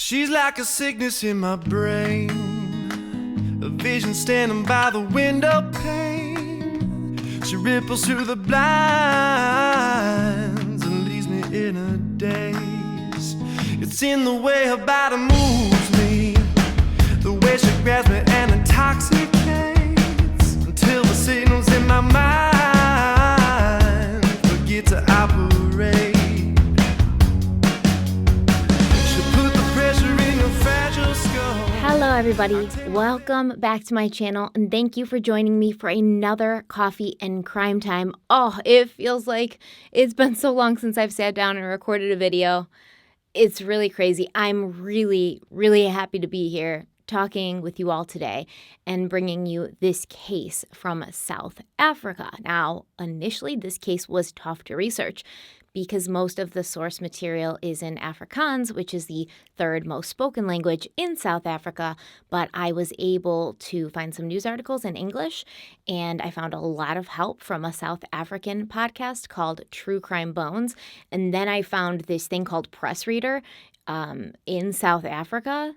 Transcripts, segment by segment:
She's like a sickness in my brain, a vision standing by the window pane. She ripples through the blinds and leaves me in a daze. It's in the way her body moves me, the way she grabs me and intoxicates, until the signals in my mind forget to operate. Hello everybody, welcome back to my channel and thank you for joining me for another coffee and crime time. Oh, it feels like it's been so long since I've sat down and recorded a video. It's really crazy. I'm really happy to be here talking with you all today and bringing you this case from South Africa. Now, initially this case was tough to research because most of the source material is in Afrikaans, which is the third most spoken language in South Africa, but I was able to find some news articles in English, and I found a lot of help from a South African podcast called True Crime Bones, and then I found this thing called Press Reader in South Africa,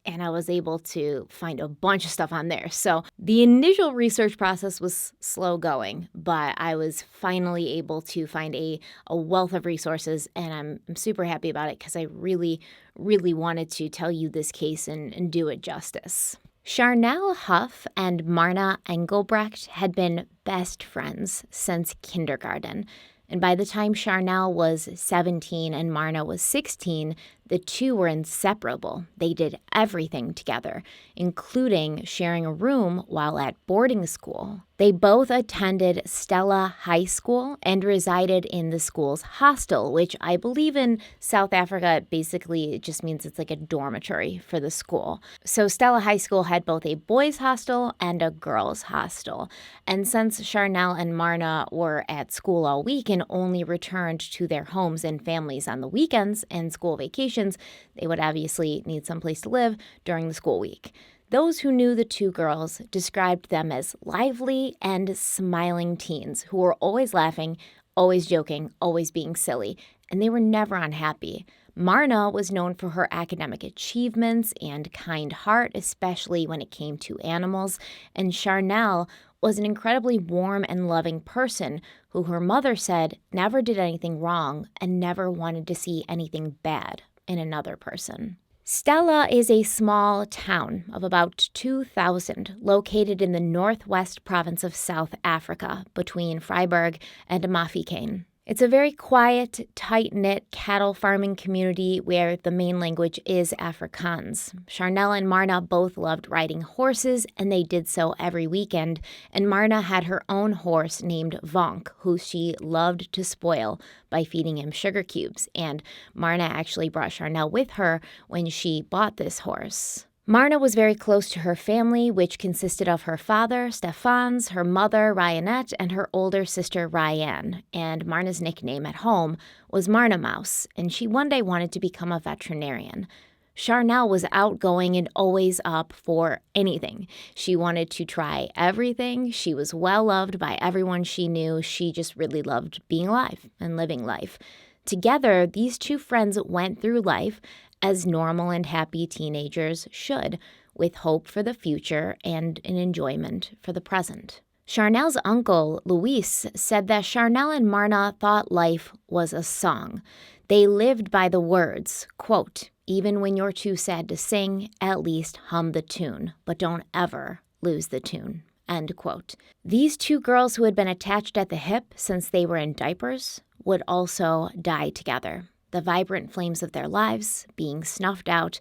and I was able to find a bunch of stuff on there. So the initial research process was slow going, but I was finally able to find a wealth of resources, and I'm super happy about it because I really wanted to tell you this case and do it justice. Charnel Huff and Marna Engelbrecht had been best friends since kindergarten. And by the time Charnel was 17 and Marna was 16, the two were inseparable. They did everything together, including sharing a room while at boarding school. They both attended Stella High School and resided in the school's hostel, which I believe in South Africa, basically it just means it's like a dormitory for the school. So Stella High School had both a boys' hostel and a girls' hostel. And since Charnel and Marna were at school all week and only returned to their homes and families on the weekends and school vacations, they would obviously need someplace to live during the school week. Those who knew the two girls described them as lively and smiling teens who were always laughing, always joking, always being silly, and they were never unhappy. Marna was known for her academic achievements and kind heart, especially when it came to animals, and Charnel was an incredibly warm and loving person who her mother said never did anything wrong and never wanted to see anything bad in another person. Stella is a small town of about 2,000 located in the northwest province of South Africa between Vryburg and Mafeking. It's a very quiet, tight-knit cattle farming community where the main language is Afrikaans. Charnel and Marna both loved riding horses, and they did so every weekend, and Marna had her own horse named Vonk, who she loved to spoil by feeding him sugar cubes, and Marna actually brought Charnel with her when she bought this horse. Marna was very close to her family, which consisted of her father, Stefans, her mother, Ryanette, and her older sister, Ryan. And Marna's nickname at home was Marna Mouse, and she one day wanted to become a veterinarian. Charnel was outgoing and always up for anything. She wanted to try everything. She was well loved by everyone she knew. She just really loved being alive and living life. Together, these two friends went through life as normal and happy teenagers should, with hope for the future and an enjoyment for the present. Charnel's uncle, Luis, said that Charnel and Marna thought life was a song. They lived by the words, quote, "Even when you're too sad to sing, at least hum the tune, but don't ever lose the tune," end quote. These two girls who had been attached at the hip since they were in diapers would also die together, the vibrant flames of their lives being snuffed out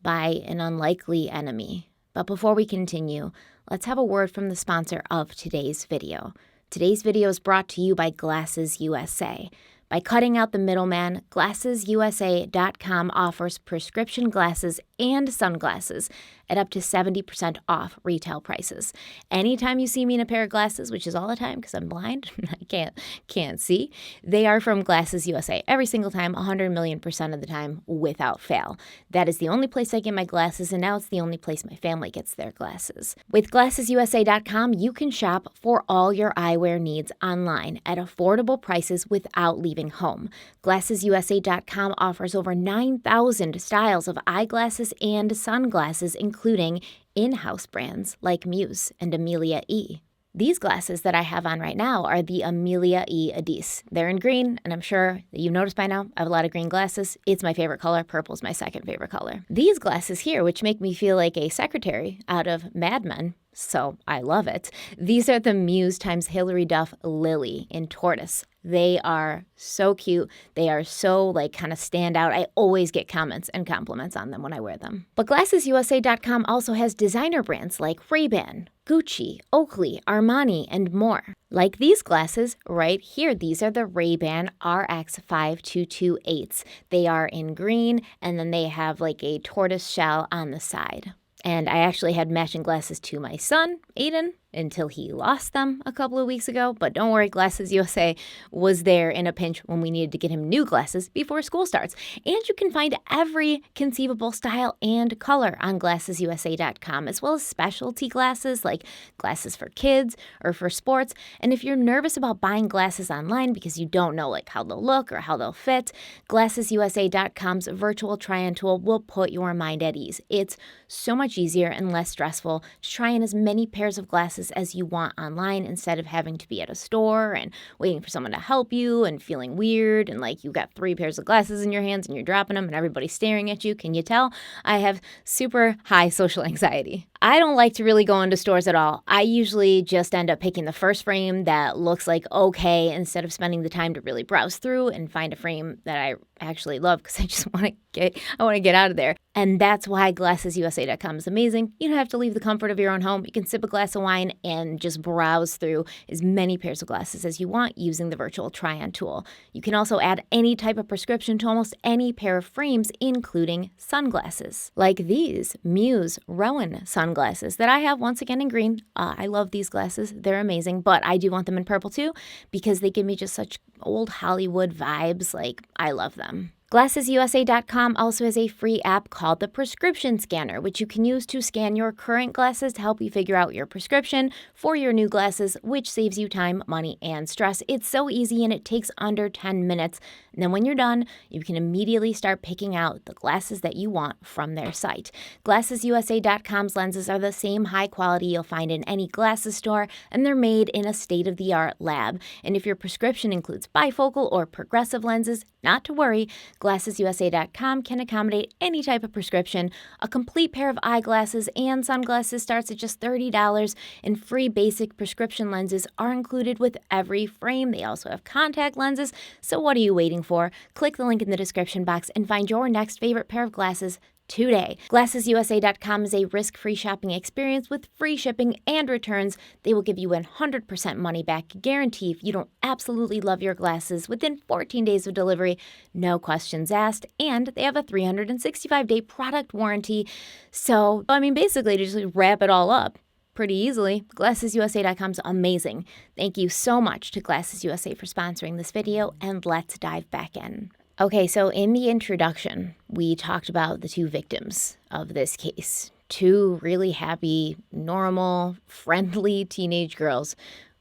by an unlikely enemy. But before we continue, let's have a word from the sponsor of today's video. Today's video is brought to you by Glasses USA. By cutting out the middleman, GlassesUSA.com offers prescription glasses and sunglasses at up to 70% off retail prices. Anytime you see me in a pair of glasses, which is all the time because I'm blind, I can't see, they are from Glasses USA. Every single time, 100 million% of the time, without fail. That is the only place I get my glasses, and now it's the only place my family gets their glasses. With GlassesUSA.com, you can shop for all your eyewear needs online at affordable prices without leaving leaving home. GlassesUSA.com offers over 9,000 styles of eyeglasses and sunglasses, including in-house brands like Muse and Amelia E. These glasses that I have on right now are the Amelia E. Adis. They're in green, and I'm sure that you've noticed by now I have a lot of green glasses. It's my favorite color. Purple's my second favorite color. These glasses here, which make me feel like a secretary out of Mad Men, so I love it. These are the Muse times Hilary Duff Lily in tortoise. They are so cute. They are so kind of stand out. I always get comments and compliments on them when I wear them. But GlassesUSA.com also has designer brands like Ray-Ban, Gucci, Oakley, Armani, and more. Like these glasses right here. These are the Ray-Ban RX 5228s. They are in green, and then they have a tortoise shell on the side. And I actually had matching glasses to my son, Aiden, until he lost them a couple of weeks ago. But don't worry, Glasses USA was there in a pinch when we needed to get him new glasses before school starts. And you can find every conceivable style and color on GlassesUSA.com, as well as specialty glasses like glasses for kids or for sports. And if you're nervous about buying glasses online because you don't know how they'll look or how they'll fit, GlassesUSA.com's virtual try-on tool will put your mind at ease. It's so much easier and less stressful to try on as many pairs of glasses as you want online instead of having to be at a store and waiting for someone to help you and feeling weird and you got 3 pairs of glasses in your hands and you're dropping them and everybody's staring at you. Can you tell? I have super high social anxiety. I don't like to really go into stores at all. I usually just end up picking the first frame that looks okay instead of spending the time to really browse through and find a frame that I actually love because I just want to get out of there. And that's why GlassesUSA.com is amazing. You don't have to leave the comfort of your own home. You can sip a glass of wine and just browse through as many pairs of glasses as you want using the virtual try-on tool. You can also add any type of prescription to almost any pair of frames, including sunglasses. Like these Muse Rowan sunglasses that I have once again in green. I love these glasses. They're amazing, but I do want them in purple too because they give me just such old Hollywood vibes. I love them. GlassesUSA.com also has a free app called the Prescription Scanner, which you can use to scan your current glasses to help you figure out your prescription for your new glasses, which saves you time, money, and stress. It's so easy and it takes under 10 minutes. And then when you're done, you can immediately start picking out the glasses that you want from their site. GlassesUSA.com's lenses are the same high quality you'll find in any glasses store, and they're made in a state-of-the-art lab. And if your prescription includes bifocal or progressive lenses, not to worry, GlassesUSA.com can accommodate any type of prescription. A complete pair of eyeglasses and sunglasses starts at just $30, and free basic prescription lenses are included with every frame. They also have contact lenses, so what are you waiting for? Click the link in the description box and find your next favorite pair of glasses today. GlassesUSA.com is a risk-free shopping experience with free shipping and returns. They will give you 100% money back guarantee if you don't absolutely love your glasses within 14 days of delivery, no questions asked, and they have a 365-day product warranty. So, basically to just wrap it all up pretty easily, GlassesUSA.com is amazing. Thank you so much to Glasses USA for sponsoring this video, and let's dive back in. Okay, so in the introduction, we talked about the 2 victims of this case. 2 really happy, normal, friendly teenage girls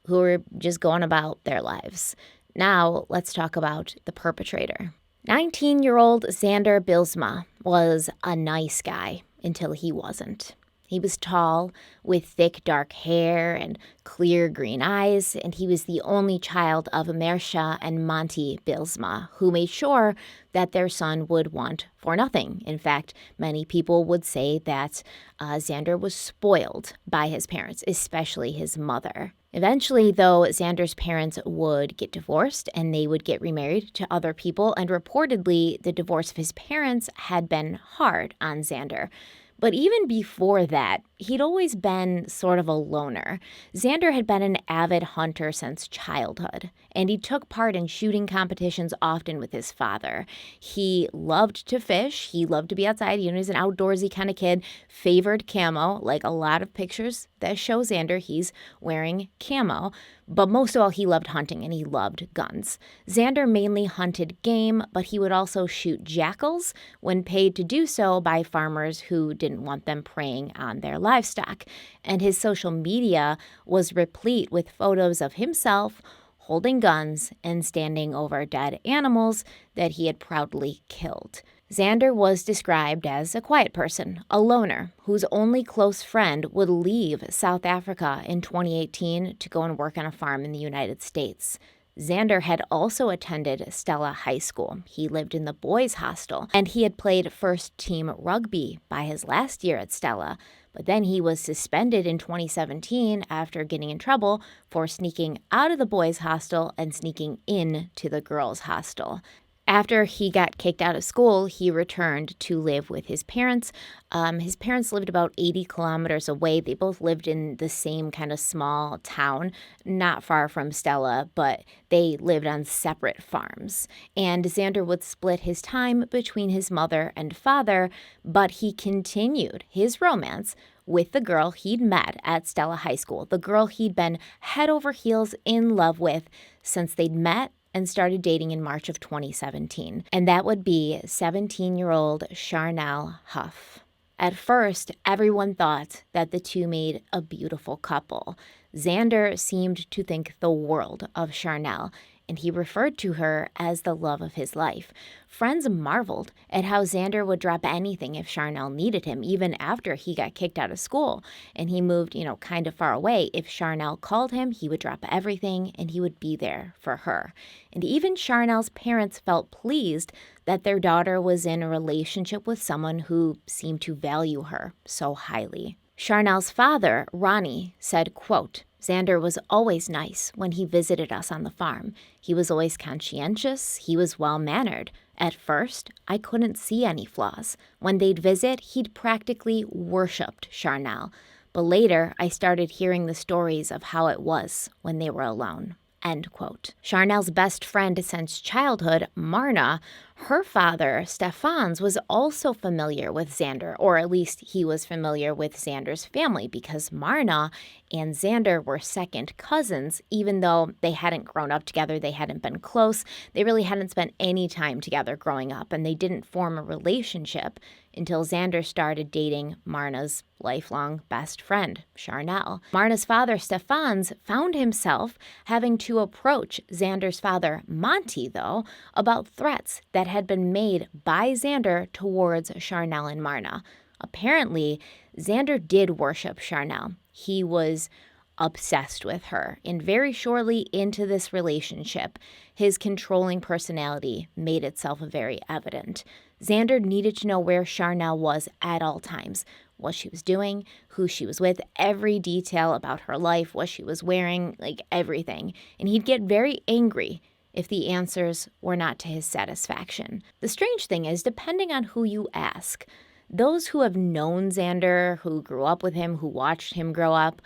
who were just going about their lives. Now, let's talk about the perpetrator. 19-year-old Xander Bilsma was a nice guy until he wasn't. He was tall, with thick dark hair and clear green eyes, and he was the only child of Mersha and Monty Bilsma, who made sure that their son would want for nothing. In fact, many people would say that Xander was spoiled by his parents, especially his mother. Eventually, though, Xander's parents would get divorced and they would get remarried to other people, and reportedly, the divorce of his parents had been hard on Xander. But even before that, he'd always been sort of a loner. Xander had been an avid hunter since childhood, and he took part in shooting competitions often with his father. He loved to fish. He loved to be outside. He was an outdoorsy kind of kid, favored camo, like a lot of pictures that show Xander, he's wearing camo. But most of all, he loved hunting and he loved guns. Xander mainly hunted game, but he would also shoot jackals when paid to do so by farmers who didn't want them preying on their livestock. And his social media was replete with photos of himself holding guns and standing over dead animals that he had proudly killed. Xander was described as a quiet person, a loner, whose only close friend would leave South Africa in 2018 to go and work on a farm in the United States. Xander had also attended Stella High School. He lived in the boys' hostel, and he had played first-team rugby by his last year at Stella. But then he was suspended in 2017 after getting in trouble for sneaking out of the boys' hostel and sneaking into the girls' hostel. After he got kicked out of school, he returned to live with his parents. His parents lived about 80 kilometers away. They both lived in the same kind of small town, not far from Stella, but they lived on separate farms. And Xander would split his time between his mother and father, but he continued his romance with the girl he'd met at Stella High School, the girl he'd been head over heels in love with since they'd met and started dating in March of 2017. And that would be 17-year-old Charnel Huff. At first, everyone thought that the two made a beautiful couple. Xander seemed to think the world of Charnel, and he referred to her as the love of his life. Friends marveled at how Xander would drop anything if Charnel needed him, even after he got kicked out of school and he moved, kind of far away. If Charnel called him, he would drop everything and he would be there for her. And even Charnel's parents felt pleased that their daughter was in a relationship with someone who seemed to value her so highly. Charnel's father, Ronnie, said, quote, Xander was always nice when he visited us on the farm. He was always conscientious. He was well-mannered. At first, I couldn't see any flaws. When they'd visit, he'd practically worshipped Charnel. But later, I started hearing the stories of how it was when they were alone. End quote. Charnel's best friend since childhood, Marna, her father, Stephans, was also familiar with Xander, or at least he was familiar with Xander's family because Marna and Xander were second cousins, even though they hadn't grown up together, they hadn't been close, they really hadn't spent any time together growing up, and they didn't form a relationship until Xander started dating Marna's lifelong best friend, Charnel. Marna's father, Stephans, found himself having to approach Xander's father, Monty, though, about threats that had been made by Xander towards Charnel and Marna. Apparently, Xander did worship Charnel. He was obsessed with her, and very shortly into this relationship, his controlling personality made itself very evident. Xander needed to know where Charnel was at all times, what she was doing, who she was with, every detail about her life, what she was wearing, everything. And he'd get very angry if the answers were not to his satisfaction. The strange thing is, depending on who you ask, those who have known Xander, who grew up with him, who watched him grow up,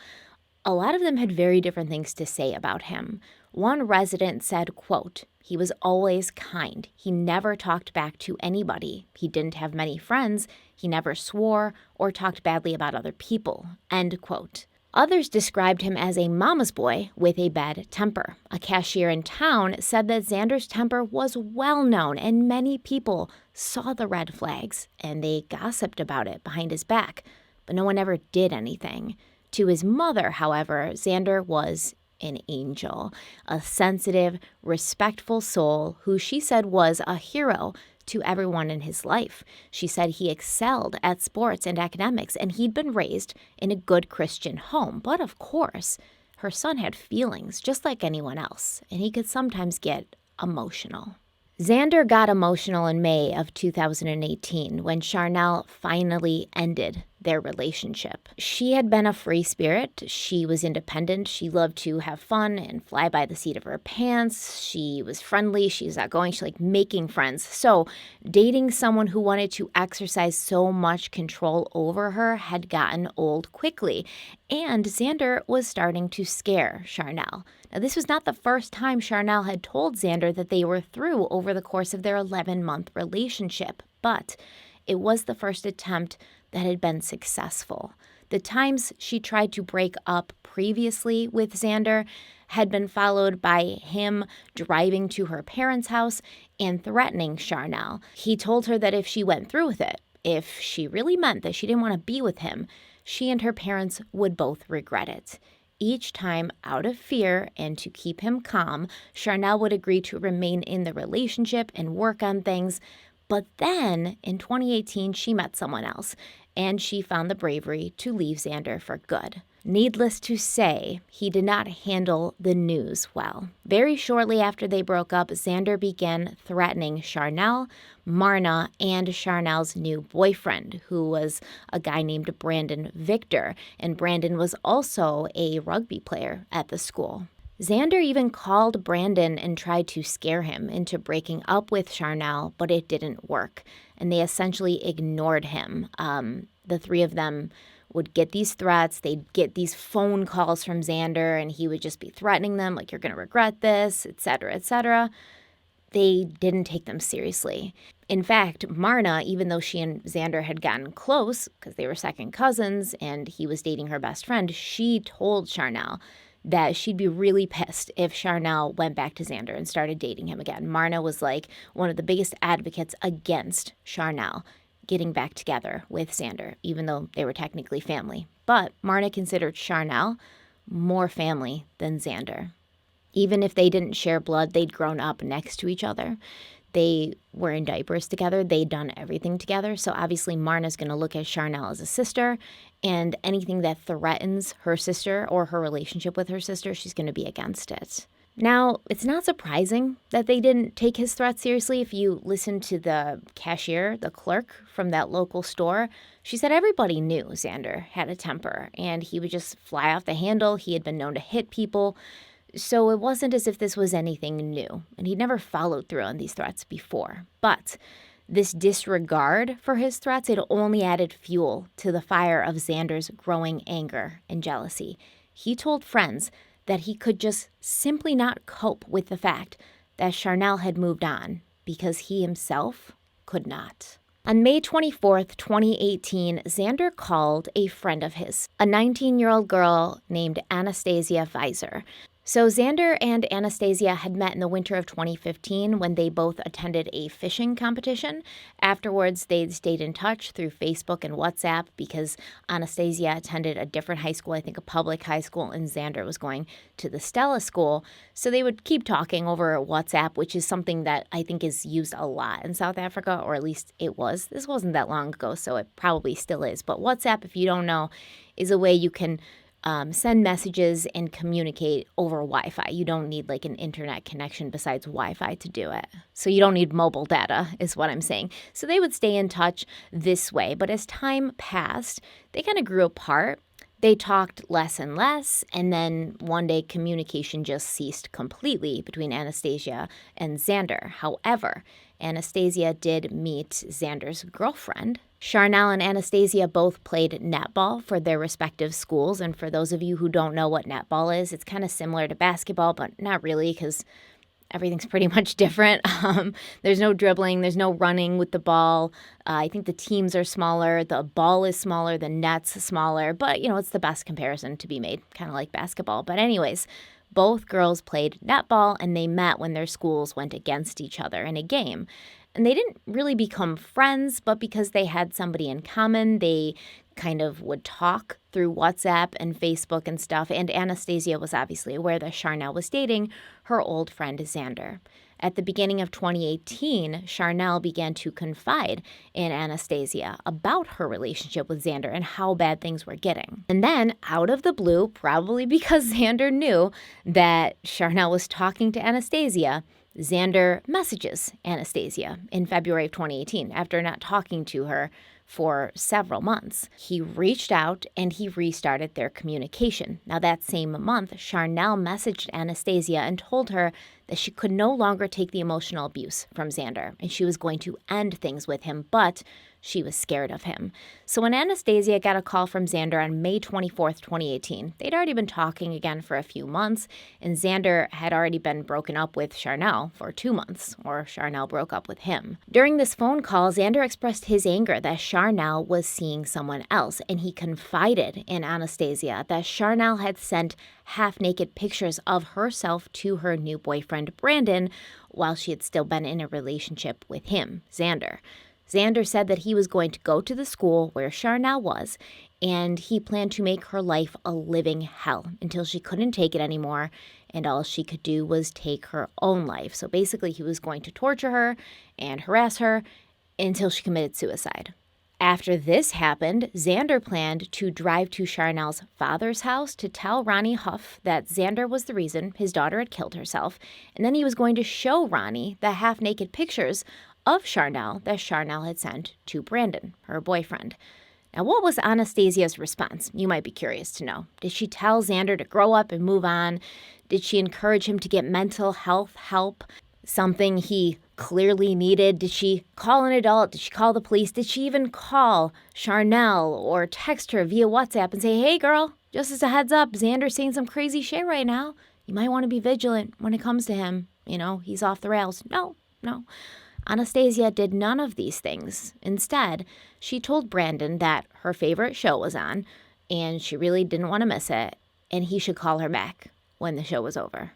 a lot of them had very different things to say about him. One resident said, quote, he was always kind. He never talked back to anybody. He didn't have many friends. He never swore or talked badly about other people, end quote. Others described him as a mama's boy with a bad temper. A cashier in town said that Xander's temper was well known and many people saw the red flags and they gossiped about it behind his back, but no one ever did anything. To his mother, however, Xander was an angel, a sensitive, respectful soul who she said was a hero to everyone in his life. She said he excelled at sports and academics, and he'd been raised in a good Christian home. But of course, her son had feelings just like anyone else, and he could sometimes get emotional. Xander got emotional in May of 2018 when Charnel finally ended their relationship. She had been a free spirit. She was independent. She loved to have fun and fly by the seat of her pants. She was friendly. She was outgoing. She liked making friends. So dating someone who wanted to exercise so much control over her had gotten old quickly. And Xander was starting to scare Charnel. Now, this was not the first time Charnel had told Xander that they were through over the course of their 11-month relationship, but it was the first attempt that had been successful. The times she tried to break up previously with Xander had been followed by him driving to her parents' house and threatening Charnel. He told her that if she went through with it, if she really meant that she didn't want to be with him, she and her parents would both regret it. Each time, out of fear and to keep him calm, Charnel would agree to remain in the relationship and work on things. But then, in 2018, she met someone else, and she found the bravery to leave Xander for good. Needless to say, he did not handle the news well. Very shortly after they broke up, Xander began threatening Charnel, Marna, and Charnel's new boyfriend, who was a guy named Brandon Victor, and Brandon was also a rugby player at the school. Xander even called Brandon and tried to scare him into breaking up with Charnel, but it didn't work, and they essentially ignored him. The three of them would get these threats, they'd get these phone calls from Xander, and he would just be threatening them, like, you're going to regret this, etc., etc. They didn't take them seriously. In fact, Marna, even though she and Xander had gotten close, because they were second cousins and he was dating her best friend, she told Charnel that she'd be really pissed if Charnel went back to Xander and started dating him again. Marna was like one of the biggest advocates against Charnel getting back together with Xander, even though they were technically family. But Marna considered Charnel more family than Xander. Even if they didn't share blood, they'd grown up next to each other. They were in diapers together. They'd done everything together. So obviously Marna's going to look at Charnel as a sister, and anything that threatens her sister or her relationship with her sister, she's going to be against it. Now, it's not surprising that they didn't take his threat seriously. If you listen to the cashier, the clerk from that local store, she said everybody knew Xander had a temper and he would just fly off the handle. He had been known to hit people. So it wasn't as if this was anything new, and he'd never followed through on these threats before. But this disregard for his threats, it only added fuel to the fire of Xander's growing anger and jealousy. He told friends that he could just simply not cope with the fact that Charnel had moved on because he himself could not. On May 24th, 2018, Xander called a friend of his, a 19-year-old girl named Anastasia Weiser. So Xander and Anastasia had met in the winter of 2015 when they both attended a fishing competition. Afterwards, they'd stayed in touch through Facebook and WhatsApp because Anastasia attended a different high school, I think a public high school, and Xander was going to the Stella school. So they would keep talking over WhatsApp, which is something that I think is used a lot in South Africa, or at least it was. This wasn't that long ago, so it probably still is. But WhatsApp, if you don't know, is a way you can send messages and communicate over Wi-Fi. You don't need like an internet connection besides Wi-Fi to do it. So you don't need mobile data is what I'm saying. So they would stay in touch this way. But as time passed, they kind of grew apart. They talked less and less, and then one day communication just ceased completely between Anastasia and Xander. However, Anastasia did meet Xander's girlfriend. Charnel and Anastasia both played netball for their respective schools, and for those of you who don't know what netball is, it's kind of similar to basketball, but not really because everything's pretty much different. There's no dribbling. There's no running with the ball. I think the teams are smaller. The ball is smaller. The net's smaller. But, it's the best comparison to be made, kind of like basketball. But anyways, both girls played netball, and they met when their schools went against each other in a game. And they didn't really become friends, but because they had somebody in common, they kind of would talk through WhatsApp and Facebook and stuff. And Anastasia was obviously aware that Charnel was dating her old friend Xander. At the beginning of 2018, Charnel began to confide in Anastasia about her relationship with Xander and how bad things were getting. And then, out of the blue, probably because Xander knew that Charnel was talking to Anastasia, Xander messages Anastasia in February of 2018 after not talking to her for several months. He reached out and he restarted their communication. Now, that same month, Charnel messaged Anastasia and told her that she could no longer take the emotional abuse from Xander and she was going to end things with him, but she was scared of him. So when Anastasia got a call from Xander on May 24th, 2018, they'd already been talking again for a few months, and Xander had already been broken up with Charnel for 2 months, or Charnel broke up with him. During this phone call, Xander expressed his anger that Charnel was seeing someone else, and he confided in Anastasia that Charnel had sent half-naked pictures of herself to her new boyfriend, Brandon, while she had still been in a relationship with him, Xander. Xander said that he was going to go to the school where Charnel was, and he planned to make her life a living hell until she couldn't take it anymore, and all she could do was take her own life. So basically, he was going to torture her and harass her until she committed suicide. After this happened, Xander planned to drive to Charnel's father's house to tell Ronnie Huff that Xander was the reason his daughter had killed herself, and then he was going to show Ronnie the half-naked pictures of Charnel that Charnel had sent to Brandon, her boyfriend. Now, what was Anastasia's response? You might be curious to know. Did she tell Xander to grow up and move on? Did she encourage him to get mental health help? Something he clearly needed? Did she call an adult? Did she call the police? Did she even call Charnel or text her via WhatsApp and say, hey girl, just as a heads up, Xander's saying some crazy shit right now. You might want to be vigilant when it comes to him. He's off the rails. No. Anastasia did none of these things. Instead, she told Brandon that her favorite show was on and she really didn't want to miss it, and he should call her back when the show was over.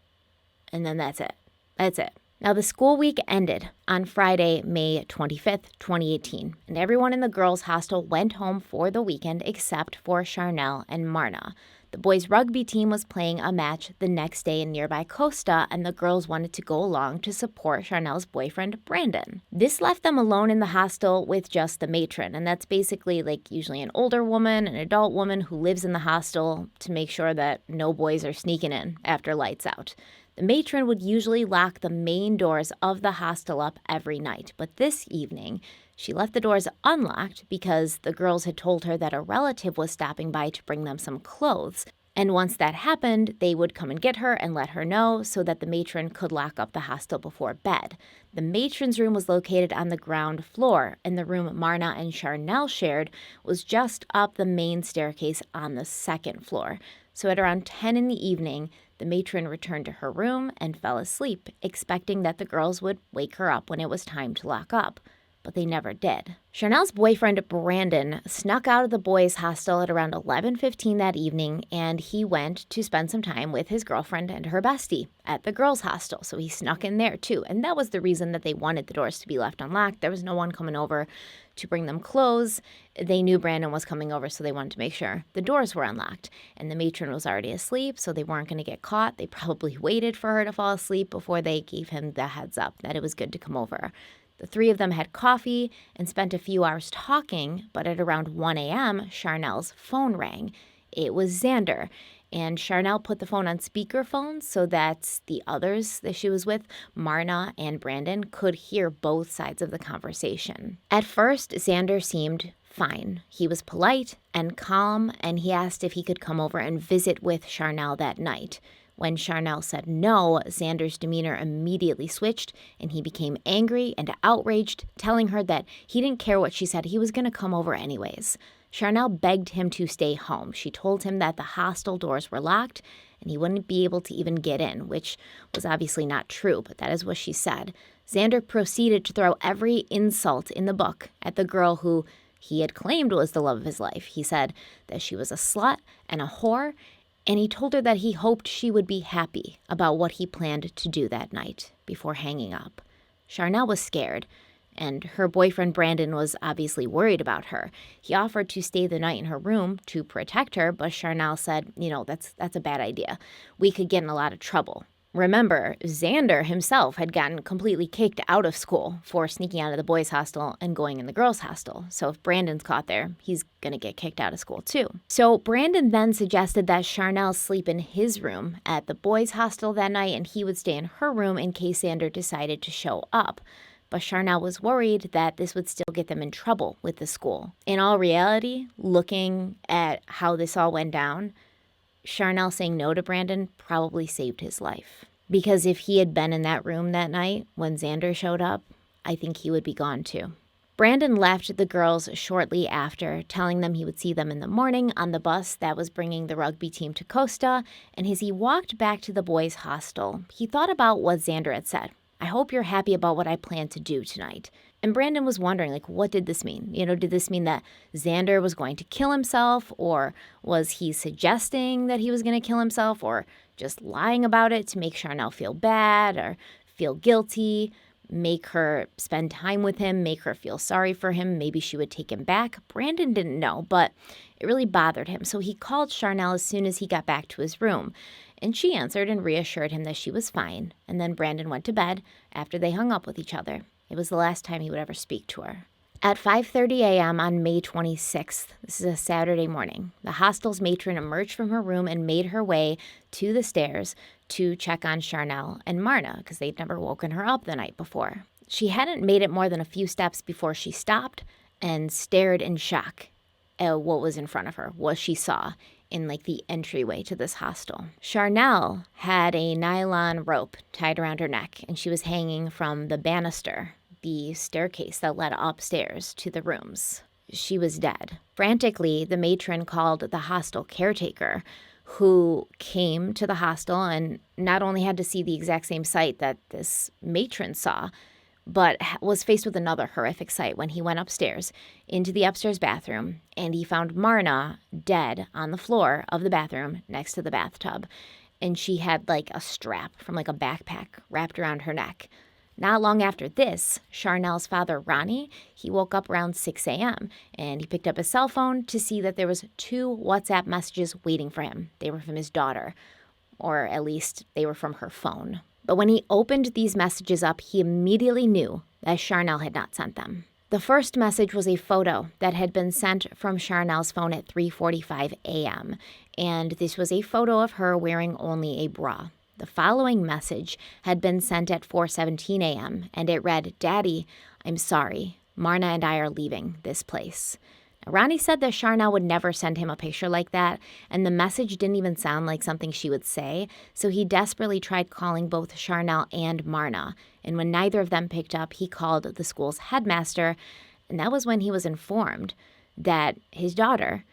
And then that's it. Now, the school week ended on Friday, May 25th, 2018, and everyone in the girls' hostel went home for the weekend except for Charnel and Marna. The boys' rugby team was playing a match the next day in nearby Costa, and the girls wanted to go along to support Charnel's boyfriend, Brandon. This left them alone in the hostel with just the matron, and that's basically usually an older woman, an adult woman who lives in the hostel to make sure that no boys are sneaking in after lights out. The matron would usually lock the main doors of the hostel up every night, but this evening, she left the doors unlocked because the girls had told her that a relative was stopping by to bring them some clothes. And once that happened, they would come and get her and let her know so that the matron could lock up the hostel before bed. The matron's room was located on the ground floor, and the room Marna and Charnel shared was just up the main staircase on the second floor. So at around 10 in the evening, the matron returned to her room and fell asleep, expecting that the girls would wake her up when it was time to lock up. But they never did. Charnel's boyfriend, Brandon, snuck out of the boys' hostel at around 11:15 that evening, and he went to spend some time with his girlfriend and her bestie at the girls' hostel. So he snuck in there, too. And that was the reason that they wanted the doors to be left unlocked. There was no one coming over to bring them clothes. They knew Brandon was coming over, so they wanted to make sure the doors were unlocked. And the matron was already asleep, so they weren't going to get caught. They probably waited for her to fall asleep before they gave him the heads up that it was good to come over. The three of them had coffee and spent a few hours talking, but at around 1 a.m., Charnel's phone rang. It was Xander, and Charnel put the phone on speakerphone so that the others that she was with, Marna and Brandon, could hear both sides of the conversation. At first, Xander seemed fine. He was polite and calm, and he asked if he could come over and visit with Charnel that night. When Charnel said no, Xander's demeanor immediately switched, and he became angry and outraged, telling her that he didn't care what she said, he was going to come over anyways. Charnel begged him to stay home. She told him that the hostel doors were locked, and he wouldn't be able to even get in, which was obviously not true, but that is what she said. Xander proceeded to throw every insult in the book at the girl who he had claimed was the love of his life. He said that she was a slut and a whore, and he told her that he hoped she would be happy about what he planned to do that night before hanging up. Charnel was scared, and her boyfriend Brandon was obviously worried about her. He offered to stay the night in her room to protect her, but Charnel said, that's a bad idea. We could get in a lot of trouble. Remember, Xander himself had gotten completely kicked out of school for sneaking out of the boys' hostel and going in the girls' hostel. So if Brandon's caught there, he's going to get kicked out of school too. So Brandon then suggested that Charnel sleep in his room at the boys' hostel that night, and he would stay in her room in case Xander decided to show up. But Charnel was worried that this would still get them in trouble with the school. In all reality, looking at how this all went down, Charnel saying no to Brandon probably saved his life. Because if he had been in that room that night when Xander showed up, I think he would be gone too. Brandon left the girls shortly after, telling them he would see them in the morning on the bus that was bringing the rugby team to Costa, and as he walked back to the boys' hostel, he thought about what Xander had said. I hope you're happy about what I plan to do tonight. And Brandon was wondering, what did this mean? Did this mean that Xander was going to kill himself, or was he suggesting that he was going to kill himself, or just lying about it to make Charnel feel bad or feel guilty? make her spend time with him, make her feel sorry for him. Maybe she would take him back. Brandon didn't know, but it really bothered him. So he called Charnel as soon as he got back to his room. And she answered and reassured him that she was fine. And then Brandon went to bed after they hung up with each other. It was the last time he would ever speak to her. At 5:30 a.m. on May 26th, this is a Saturday morning, the hostel's matron emerged from her room and made her way to the stairs to check on Charnel and Marna because they'd never woken her up the night before. She hadn't made it more than a few steps before she stopped and stared in shock at what was in front of her, what she saw in the entryway to this hostel. Charnel had a nylon rope tied around her neck, and she was hanging from the banister, the staircase that led upstairs to the rooms. She was dead. Frantically, the matron called the hostel caretaker, who came to the hostel and not only had to see the exact same sight that this matron saw, but was faced with another horrific sight when he went upstairs into the upstairs bathroom, and he found Marna dead on the floor of the bathroom next to the bathtub. And she had a strap from a backpack wrapped around her neck. Not long after this, Charnel's father, Ronnie, he woke up around 6 a.m. and he picked up his cell phone to see that there was 2 WhatsApp messages waiting for him. They were from his daughter, or at least they were from her phone. But when he opened these messages up, he immediately knew that Charnel had not sent them. The first message was a photo that had been sent from Charnel's phone at 3:45 a.m., and this was a photo of her wearing only a bra. The following message had been sent at 4:17 a.m., and it read, "Daddy, I'm sorry. Marna and I are leaving this place." Now, Ronnie said that Charnel would never send him a picture like that, and the message didn't even sound like something she would say, so he desperately tried calling both Charnel and Marna, and when neither of them picked up, he called the school's headmaster, and that was when he was informed that his daughter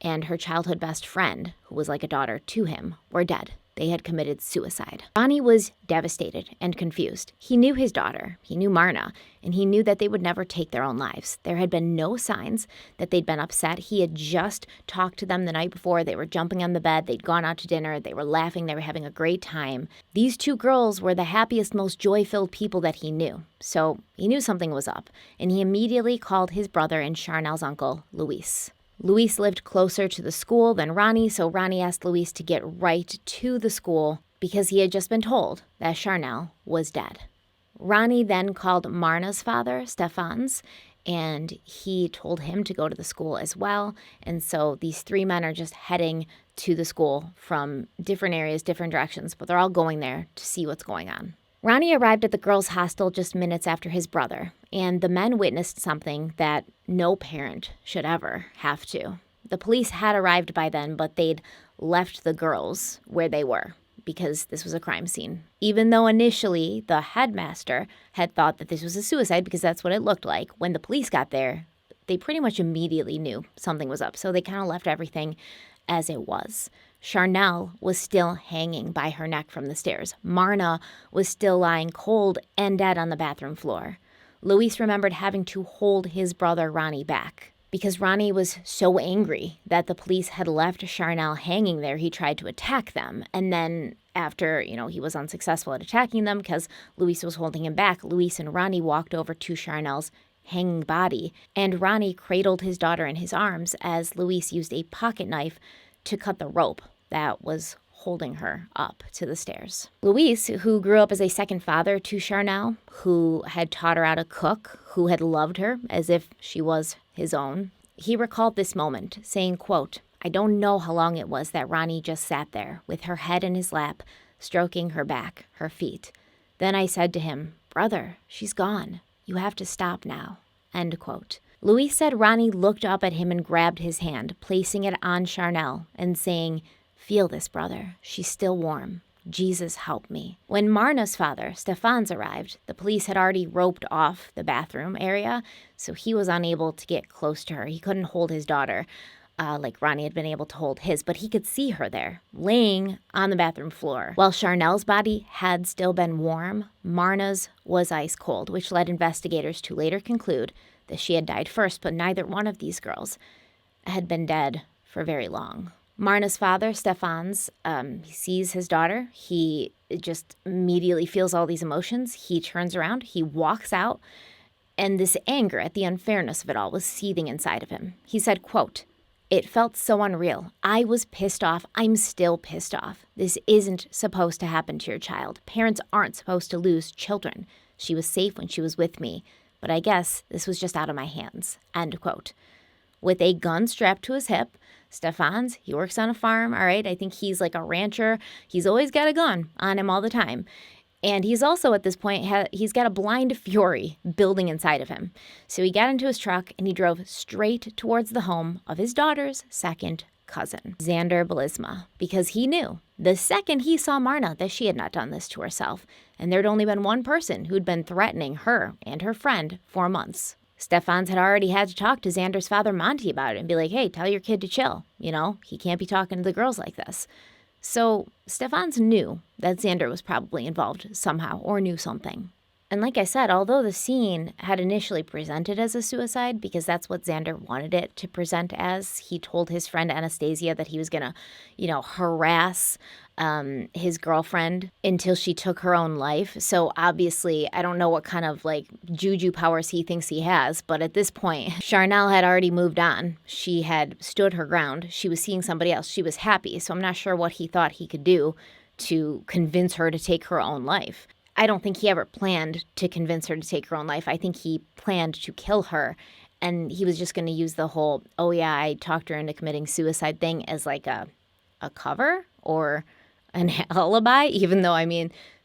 and her childhood best friend, who was like a daughter to him, were dead. They had committed suicide. Ronnie was devastated and confused. He knew his daughter, he knew Marna, and he knew that they would never take their own lives. There had been no signs that they'd been upset. He had just talked to them the night before. They were jumping on the bed. They'd gone out to dinner. They were laughing. They were having a great time. These 2 girls were the happiest, most joy-filled people that he knew. So he knew something was up, and he immediately called his brother and Charnel's uncle, Luis. Luis lived closer to the school than Ronnie, so Ronnie asked Luis to get right to the school because he had just been told that Charnel was dead. Ronnie then called Marna's father, Stefan's, and he told him to go to the school as well. And so these 3 men are just heading to the school from different areas, different directions, but they're all going there to see what's going on. Ronnie arrived at the girls' hostel just minutes after his brother, and the men witnessed something that no parent should ever have to. The police had arrived by then, but they'd left the girls where they were because this was a crime scene. Even though initially the headmaster had thought that this was a suicide because that's what it looked like, when the police got there, they pretty much immediately knew something was up, so they kind of left everything as it was. Charnel was still hanging by her neck from the stairs. Marna was still lying cold and dead on the bathroom floor. Luis remembered having to hold his brother Ronnie back because Ronnie was so angry that the police had left Charnel hanging there. He tried to attack them. And then after, he was unsuccessful at attacking them because Luis was holding him back, Luis and Ronnie walked over to Charnel's hanging body, and Ronnie cradled his daughter in his arms as Luis used a pocket knife to cut the rope that was holding her up to the stairs. Luis, who grew up as a second father to Charnel, who had taught her how to cook, who had loved her as if she was his own, he recalled this moment, saying, quote, "I don't know how long it was that Ronnie just sat there with her head in his lap, stroking her back, her feet. Then I said to him, 'Brother, she's gone. You have to stop now.'" End quote. Luis said Ronnie looked up at him and grabbed his hand, placing it on Charnel and saying, "Feel this, brother. She's still warm. Jesus help me." When Marna's father, Stefan's, arrived, the police had already roped off the bathroom area, so he was unable to get close to her. He couldn't hold his daughter like Ronnie had been able to hold his, but he could see her there, laying on the bathroom floor. While Charnel's body had still been warm, Marna's was ice cold, which led investigators to later conclude that she had died first, but neither one of these girls had been dead for very long. Marna's father, Stefan's, he sees his daughter. He just immediately feels all these emotions. He turns around, he walks out, and this anger at the unfairness of it all was seething inside of him. He said, quote, "It felt so unreal. I was pissed off. I'm still pissed off. This isn't supposed to happen to your child. Parents aren't supposed to lose children. She was safe when she was with me, but I guess this was just out of my hands." End quote. With a gun strapped to his hip, Stefan's, he works on a farm, all right? I think he's like a rancher. He's always got a gun on him all the time. And he's also, at this point, he's got a blind fury building inside of him. So he got into his truck and he drove straight towards the home of his daughter's second cousin, Xander Belisma, because he knew the second he saw Marna that she had not done this to herself. And there'd only been one person who'd been threatening her and her friend for months. Stefan's had already had to talk to Xander's father, Monty, about it and be like, hey, tell your kid to chill. You know, he can't be talking to the girls like this. So Stefan's knew that Xander was probably involved somehow or knew something. And like I said, although the scene had initially presented as a suicide, because that's what Xander wanted it to present as, he told his friend Anastasia that he was going to, harass his girlfriend until she took her own life. So obviously, I don't know what kind of juju powers he thinks he has, but at this point, Charnel had already moved on. She had stood her ground. She was seeing somebody else. She was happy. So I'm not sure what he thought he could do to convince her to take her own life. I don't think he ever planned to convince her to take her own life. I think he planned to kill her. And he was just going to use the whole, oh yeah, I talked her into committing suicide thing as like a cover or an alibi, even though,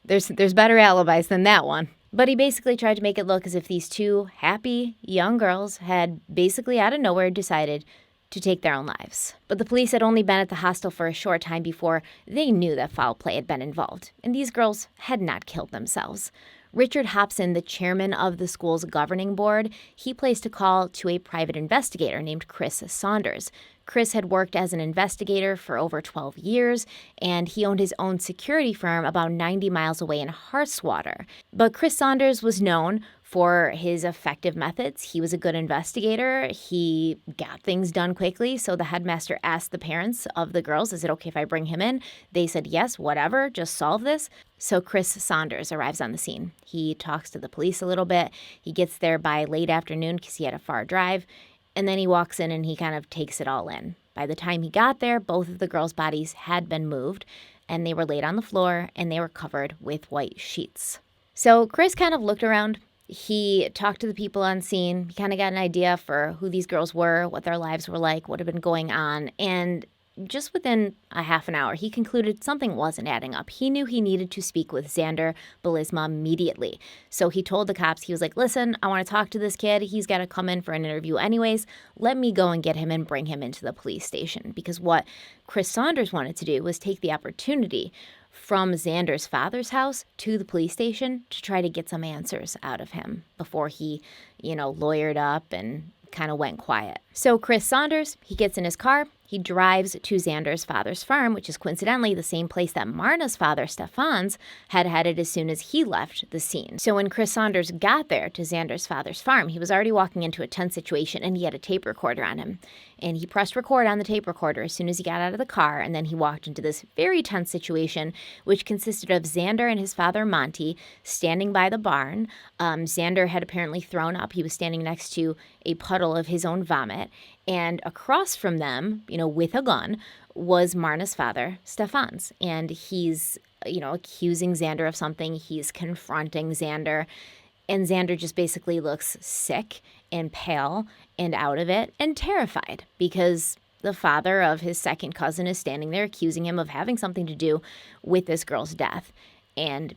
there's better alibis than that one. But he basically tried to make it look as if these two happy young girls had basically out of nowhere decided to take their own lives. But the police had only been at the hostel for a short time before they knew that foul play had been involved, and these girls had not killed themselves. Richard Hobson, the chairman of the school's governing board, he placed a call to a private investigator named Chris Saunders. Chris had worked as an investigator for over 12 years, and he owned his own security firm about 90 miles away in Hartswater. But Chris Saunders was known for his effective methods. He was a good investigator. He got things done quickly. So the headmaster asked the parents of the girls, is it okay if I bring him in? They said, yes, whatever, just solve this. So Chris Saunders arrives on the scene. He talks to the police a little bit. He gets there by late afternoon because he had a far drive. And then he walks in and he kind of takes it all in. By the time he got there, both of the girls' bodies had been moved and they were laid on the floor and they were covered with white sheets. So Chris kind of looked around. He talked to the people on scene. He kind of got an idea for who these girls were, what their lives were like, what had been going on. And just within a half an hour, he concluded something wasn't adding up. He knew he needed to speak with Xander Belisma immediately. So he told the cops, he was like, listen, I want to talk to this kid. He's got to come in for an interview anyways. Let me go and get him and bring him into the police station. Because what Chris Saunders wanted to do was take the opportunity from Xander's father's house to the police station to try to get some answers out of him before he, lawyered up and kind of went quiet. So Chris Saunders, he gets in his car. He drives to Xander's father's farm, which is coincidentally the same place that Marna's father, Stefan's, had headed as soon as he left the scene. So when Chris Saunders got there to Xander's father's farm, he was already walking into a tense situation and he had a tape recorder on him. And he pressed record on the tape recorder as soon as he got out of the car, and then he walked into this very tense situation, which consisted of Xander and his father, Monty, standing by the barn. Xander had apparently thrown up. He was standing next to a puddle of his own vomit. And across from them, with a gun, was Marna's father, Stefan's. And he's, accusing Xander of something. He's confronting Xander. And Xander just basically looks sick and pale and out of it and terrified because the father of his second cousin is standing there accusing him of having something to do with this girl's death. And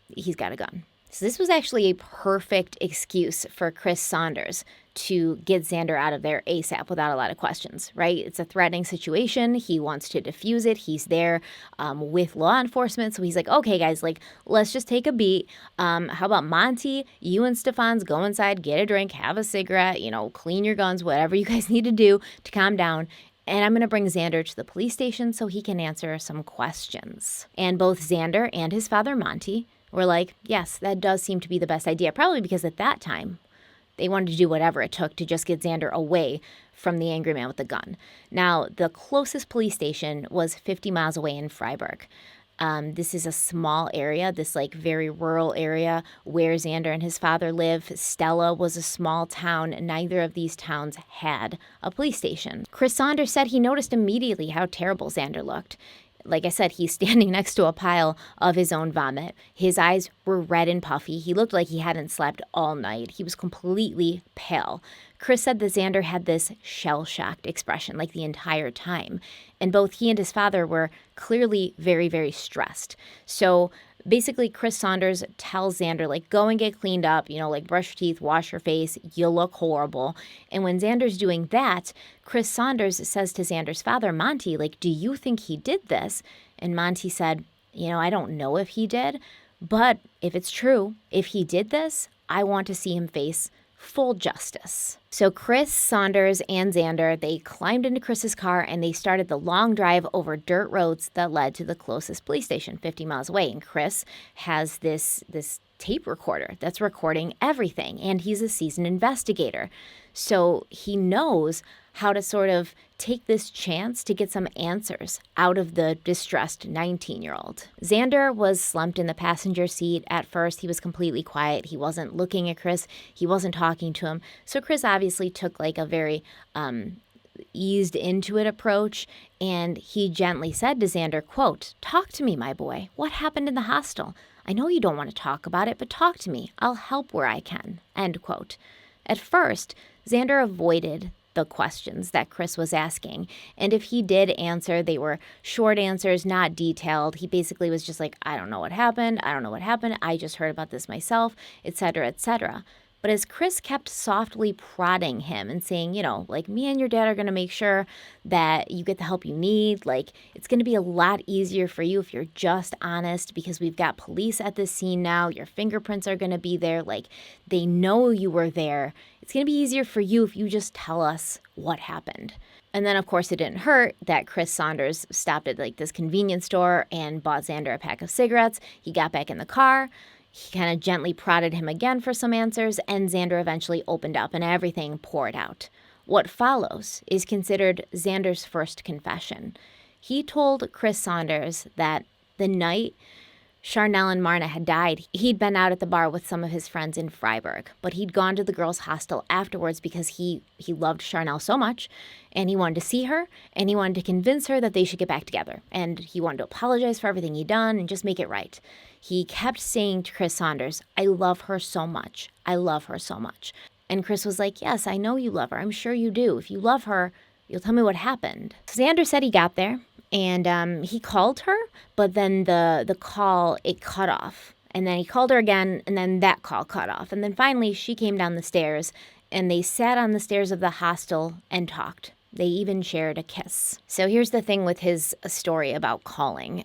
he's got a gun. So this was actually a perfect excuse for Chris Saunders to get Xander out of there ASAP without a lot of questions, right? It's a threatening situation. He wants to defuse it. He's there with law enforcement. So he's like, okay, guys, let's just take a beat. How about Monty, you and Stefan's go inside, get a drink, have a cigarette, clean your guns, whatever you guys need to do to calm down. And I'm going to bring Xander to the police station so he can answer some questions. And both Xander and his father, Monty, were like, yes, that does seem to be the best idea. Probably because at that time, they wanted to do whatever it took to just get Xander away from the angry man with the gun. Now, the closest police station was 50 miles away in Freiburg. This is a small area, this like very rural area where Xander and his father live. Stella was a small town. Neither of these towns had a police station. Chris Saunders said he noticed immediately how terrible Xander looked. Like I said, he's standing next to a pile of his own vomit. His eyes were red and puffy. He looked like he hadn't slept all night. He was completely pale. Chris said that Xander had this shell-shocked expression like the entire time. And both he and his father were clearly very, very stressed. So basically, Chris Saunders tells Xander, like, go and get cleaned up, like brush your teeth, wash your face, you look horrible. And when Xander's doing that, Chris Saunders says to Xander's father, Monty, like, do you think he did this? And Monty said, I don't know if he did, but if it's true, if he did this, I want to see him face full justice. So Chris, Saunders, and Xander, they climbed into Chris's car and they started the long drive over dirt roads that led to the closest police station 50 miles away. And Chris has this tape recorder that's recording everything, and he's a seasoned investigator. So he knows how to sort of take this chance to get some answers out of the distressed 19-year-old. Xander was slumped in the passenger seat. At first, he was completely quiet. He wasn't looking at Chris. He wasn't talking to him. So Chris obviously took like a very eased into it approach, and he gently said to Xander, quote, talk to me, my boy. What happened in the hostel? I know you don't want to talk about it, but talk to me. I'll help where I can, end quote. At first, Xander avoided the questions that Chris was asking. And if he did answer, they were short answers, not detailed. He basically was just like, I don't know what happened. I don't know what happened. I just heard about this myself, etc., etc. But as Chris kept softly prodding him and saying, like, me and your dad are going to make sure that you get the help you need. Like, it's going to be a lot easier for you if you're just honest, because we've got police at the scene now. Your fingerprints are going to be there. Like, they know you were there. It's going to be easier for you if you just tell us what happened. And then, of course, it didn't hurt that Chris Saunders stopped at like this convenience store and bought Xander a pack of cigarettes. He got back in the car. He kind of gently prodded him again for some answers, and Xander eventually opened up and everything poured out. What follows is considered Xander's first confession. He told Chris Saunders that the night Charnel and Marna had died, he'd been out at the bar with some of his friends in Freiburg, but he'd gone to the girls' hostel afterwards because he loved Charnel so much, and he wanted to see her, and he wanted to convince her that they should get back together, and he wanted to apologize for everything he'd done and just make it right. He kept saying to Chris Saunders, I love her so much. I love her so much. And Chris was like, yes, I know you love her. I'm sure you do. If you love her, you'll tell me what happened. Xander said he got there, and he called her, but then the call, it cut off. And then he called her again, and then that call cut off. And then finally, she came down the stairs, and they sat on the stairs of the hostel and talked. They even shared a kiss. So here's the thing with his story about calling.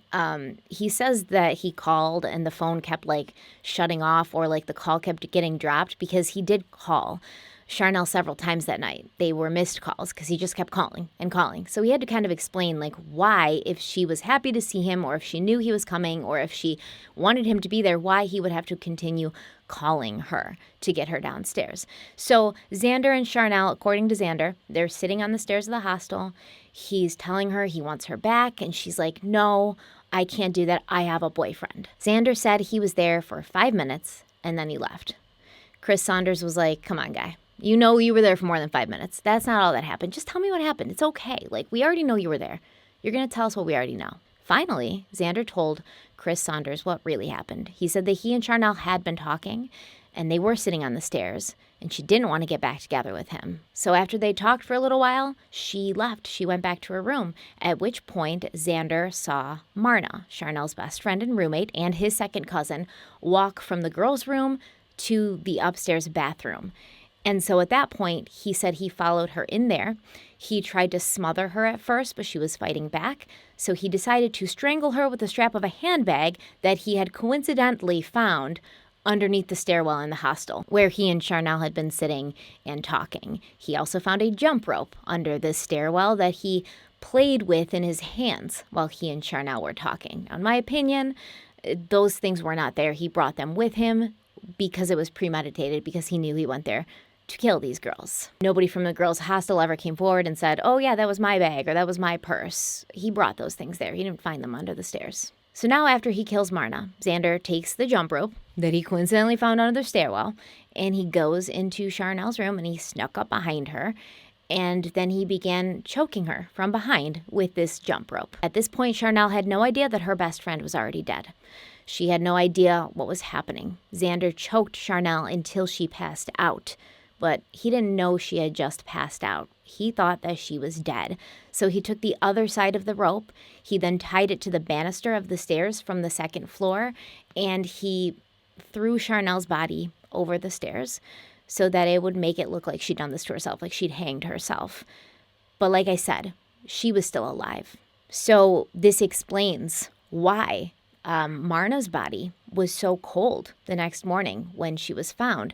He says that he called and the phone kept like shutting off, or like the call kept getting dropped, because he did call Charnel several times that night. They were missed calls because he just kept calling and calling. So he had to kind of explain like why, if she was happy to see him, or if she knew he was coming, or if she wanted him to be there, why he would have to continue calling her to get her downstairs. So Xander and Charnel, according to Xander, they're sitting on the stairs of the hostel. He's telling her he wants her back, and she's like, no, I can't do that. I have a boyfriend. Xander said he was there for 5 minutes, and then he left. Chris Saunders was like, come on, guy. You know you were there for more than 5 minutes. That's not all that happened. Just tell me what happened. It's okay. Like, we already know you were there. You're going to tell us what we already know. Finally, Xander told Chris Saunders what really happened. He said that he and Charnel had been talking, and they were sitting on the stairs, and she didn't want to get back together with him. So after they talked for a little while, she left. She went back to her room, at which point Xander saw Marna, Charnel's best friend and roommate, and his second cousin, walk from the girls' room to the upstairs bathroom. And so at that point, he said he followed her in there. He tried to smother her at first, but she was fighting back. So he decided to strangle her with the strap of a handbag that he had coincidentally found underneath the stairwell in the hostel, where he and Charnel had been sitting and talking. He also found a jump rope under the stairwell that he played with in his hands while he and Charnel were talking. Now, in my opinion, those things were not there. He brought them with him because it was premeditated, because he knew he went there to kill these girls. Nobody from the girls' hostel ever came forward and said, oh yeah, that was my bag or that was my purse. He brought those things there. He didn't find them under the stairs. So now after he kills Marna, Xander takes the jump rope that he coincidentally found under the stairwell, and he goes into Charnel's room and he snuck up behind her, and then he began choking her from behind with this jump rope. At this point, Charnel had no idea that her best friend was already dead. She had no idea what was happening. Xander choked Charnel until she passed out, but he didn't know she had just passed out. He thought that she was dead. So he took the other side of the rope. He then tied it to the banister of the stairs from the second floor, and he threw Charnel's body over the stairs so that it would make it look like she'd done this to herself, like she'd hanged herself. But like I said, she was still alive. So this explains why Marna's body was so cold the next morning when she was found,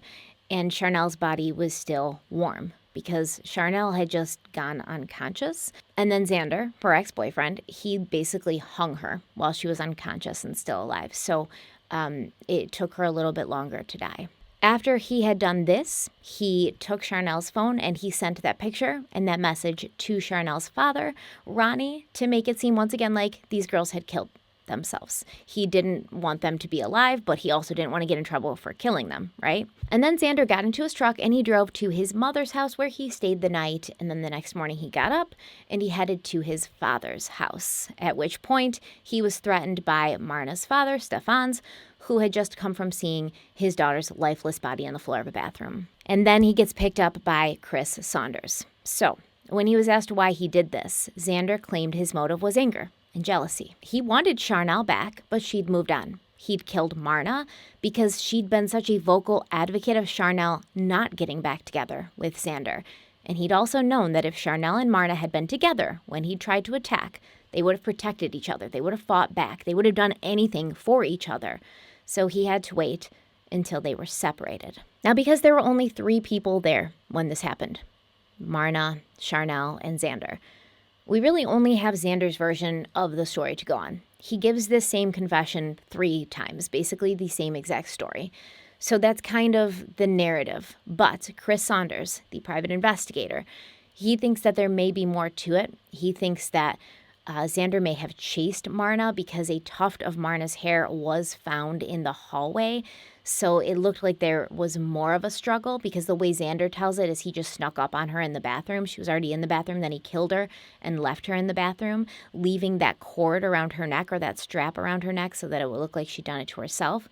and Charnel's body was still warm, because Charnel had just gone unconscious. And then Xander, her ex-boyfriend, he basically hung her while she was unconscious and still alive. So it took her a little bit longer to die. After he had done this, he took Charnel's phone and he sent that picture and that message to Charnel's father, Ronnie, to make it seem once again like these girls had killed themselves. He didn't want them to be alive, but he also didn't want to get in trouble for killing them, right? And then Xander got into his truck and he drove to his mother's house where he stayed the night. And then the next morning he got up and he headed to his father's house, at which point he was threatened by Marna's father, Stefan's, who had just come from seeing his daughter's lifeless body on the floor of a bathroom. And then he gets picked up by Chris Saunders. So when he was asked why he did this, Xander claimed his motive was anger and jealousy. He wanted Charnel back, but she'd moved on. He'd killed Marna because she'd been such a vocal advocate of Charnel not getting back together with Xander. And he'd also known that if Charnel and Marna had been together when he tried to attack, they would have protected each other. They would have fought back. They would have done anything for each other. So he had to wait until they were separated. Now, because there were only 3 people there when this happened, Marna, Charnel, and Xander, we really only have Xander's version of the story to go on. He gives this same confession 3 times, basically the same exact story. So that's kind of the narrative. But Chris Saunders, the private investigator, he thinks that there may be more to it. He thinks that Xander may have chased Marna because a tuft of Marna's hair was found in the hallway. So it looked like there was more of a struggle, because the way Xander tells it is he just snuck up on her in the bathroom. She was already in the bathroom. Then he killed her and left her in the bathroom, leaving that cord around her neck, or that strap around her neck, so that it would look like she'd done it to herself.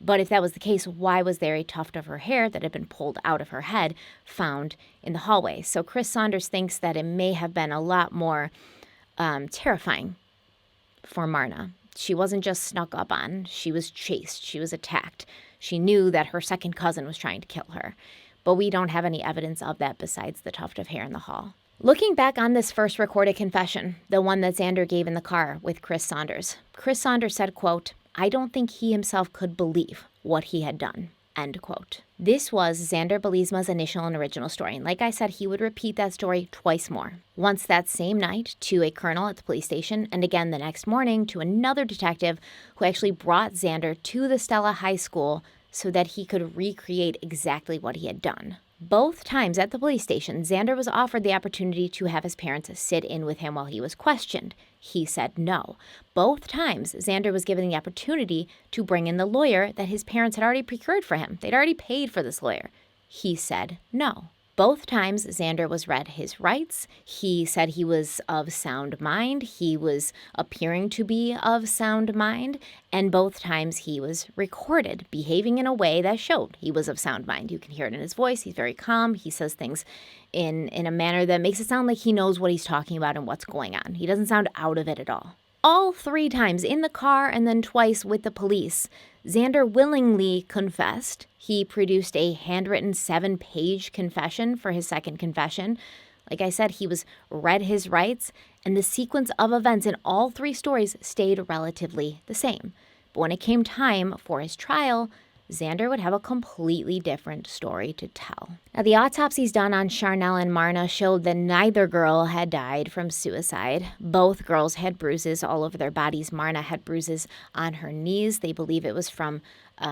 But if that was the case, why was there a tuft of her hair that had been pulled out of her head found in the hallway? So Chris Saunders thinks that it may have been a lot more terrifying for Marna. She wasn't just snuck up on. She was chased. She was attacked. She knew that her second cousin was trying to kill her. But we don't have any evidence of that besides the tuft of hair in the hall. Looking back on this first recorded confession, the one that Xander gave in the car with Chris Saunders said, quote, "I don't think he himself could believe what he had done," end quote. This was Xander Belisma's initial and original story. And like I said, he would repeat that story twice more. Once that same night to a colonel at the police station, and again the next morning to another detective who actually brought Xander to the Stella High School so that he could recreate exactly what he had done. Both times at the police station, Xander was offered the opportunity to have his parents sit in with him while he was questioned. He said no. Both times, Xander was given the opportunity to bring in the lawyer that his parents had already procured for him. They'd already paid for this lawyer. He said no. Both times, Xander was read his rights. He said he was of sound mind. He was appearing to be of sound mind. And both times he was recorded, behaving in a way that showed he was of sound mind. You can hear it in his voice. He's very calm. He says things in a manner that makes it sound like he knows what he's talking about and what's going on. He doesn't sound out of it at all. All 3 times in the car and then twice with the police, Xander willingly confessed. He produced a handwritten 7-page confession for his second confession. Like I said, he was read his rights, and the sequence of events in all 3 stories stayed relatively the same. But when it came time for his trial, Xander would have a completely different story to tell. Now, the autopsies done on Charnel and Marna showed that neither girl had died from suicide. Both girls had bruises all over their bodies. Marna had bruises on her knees. They believe it was from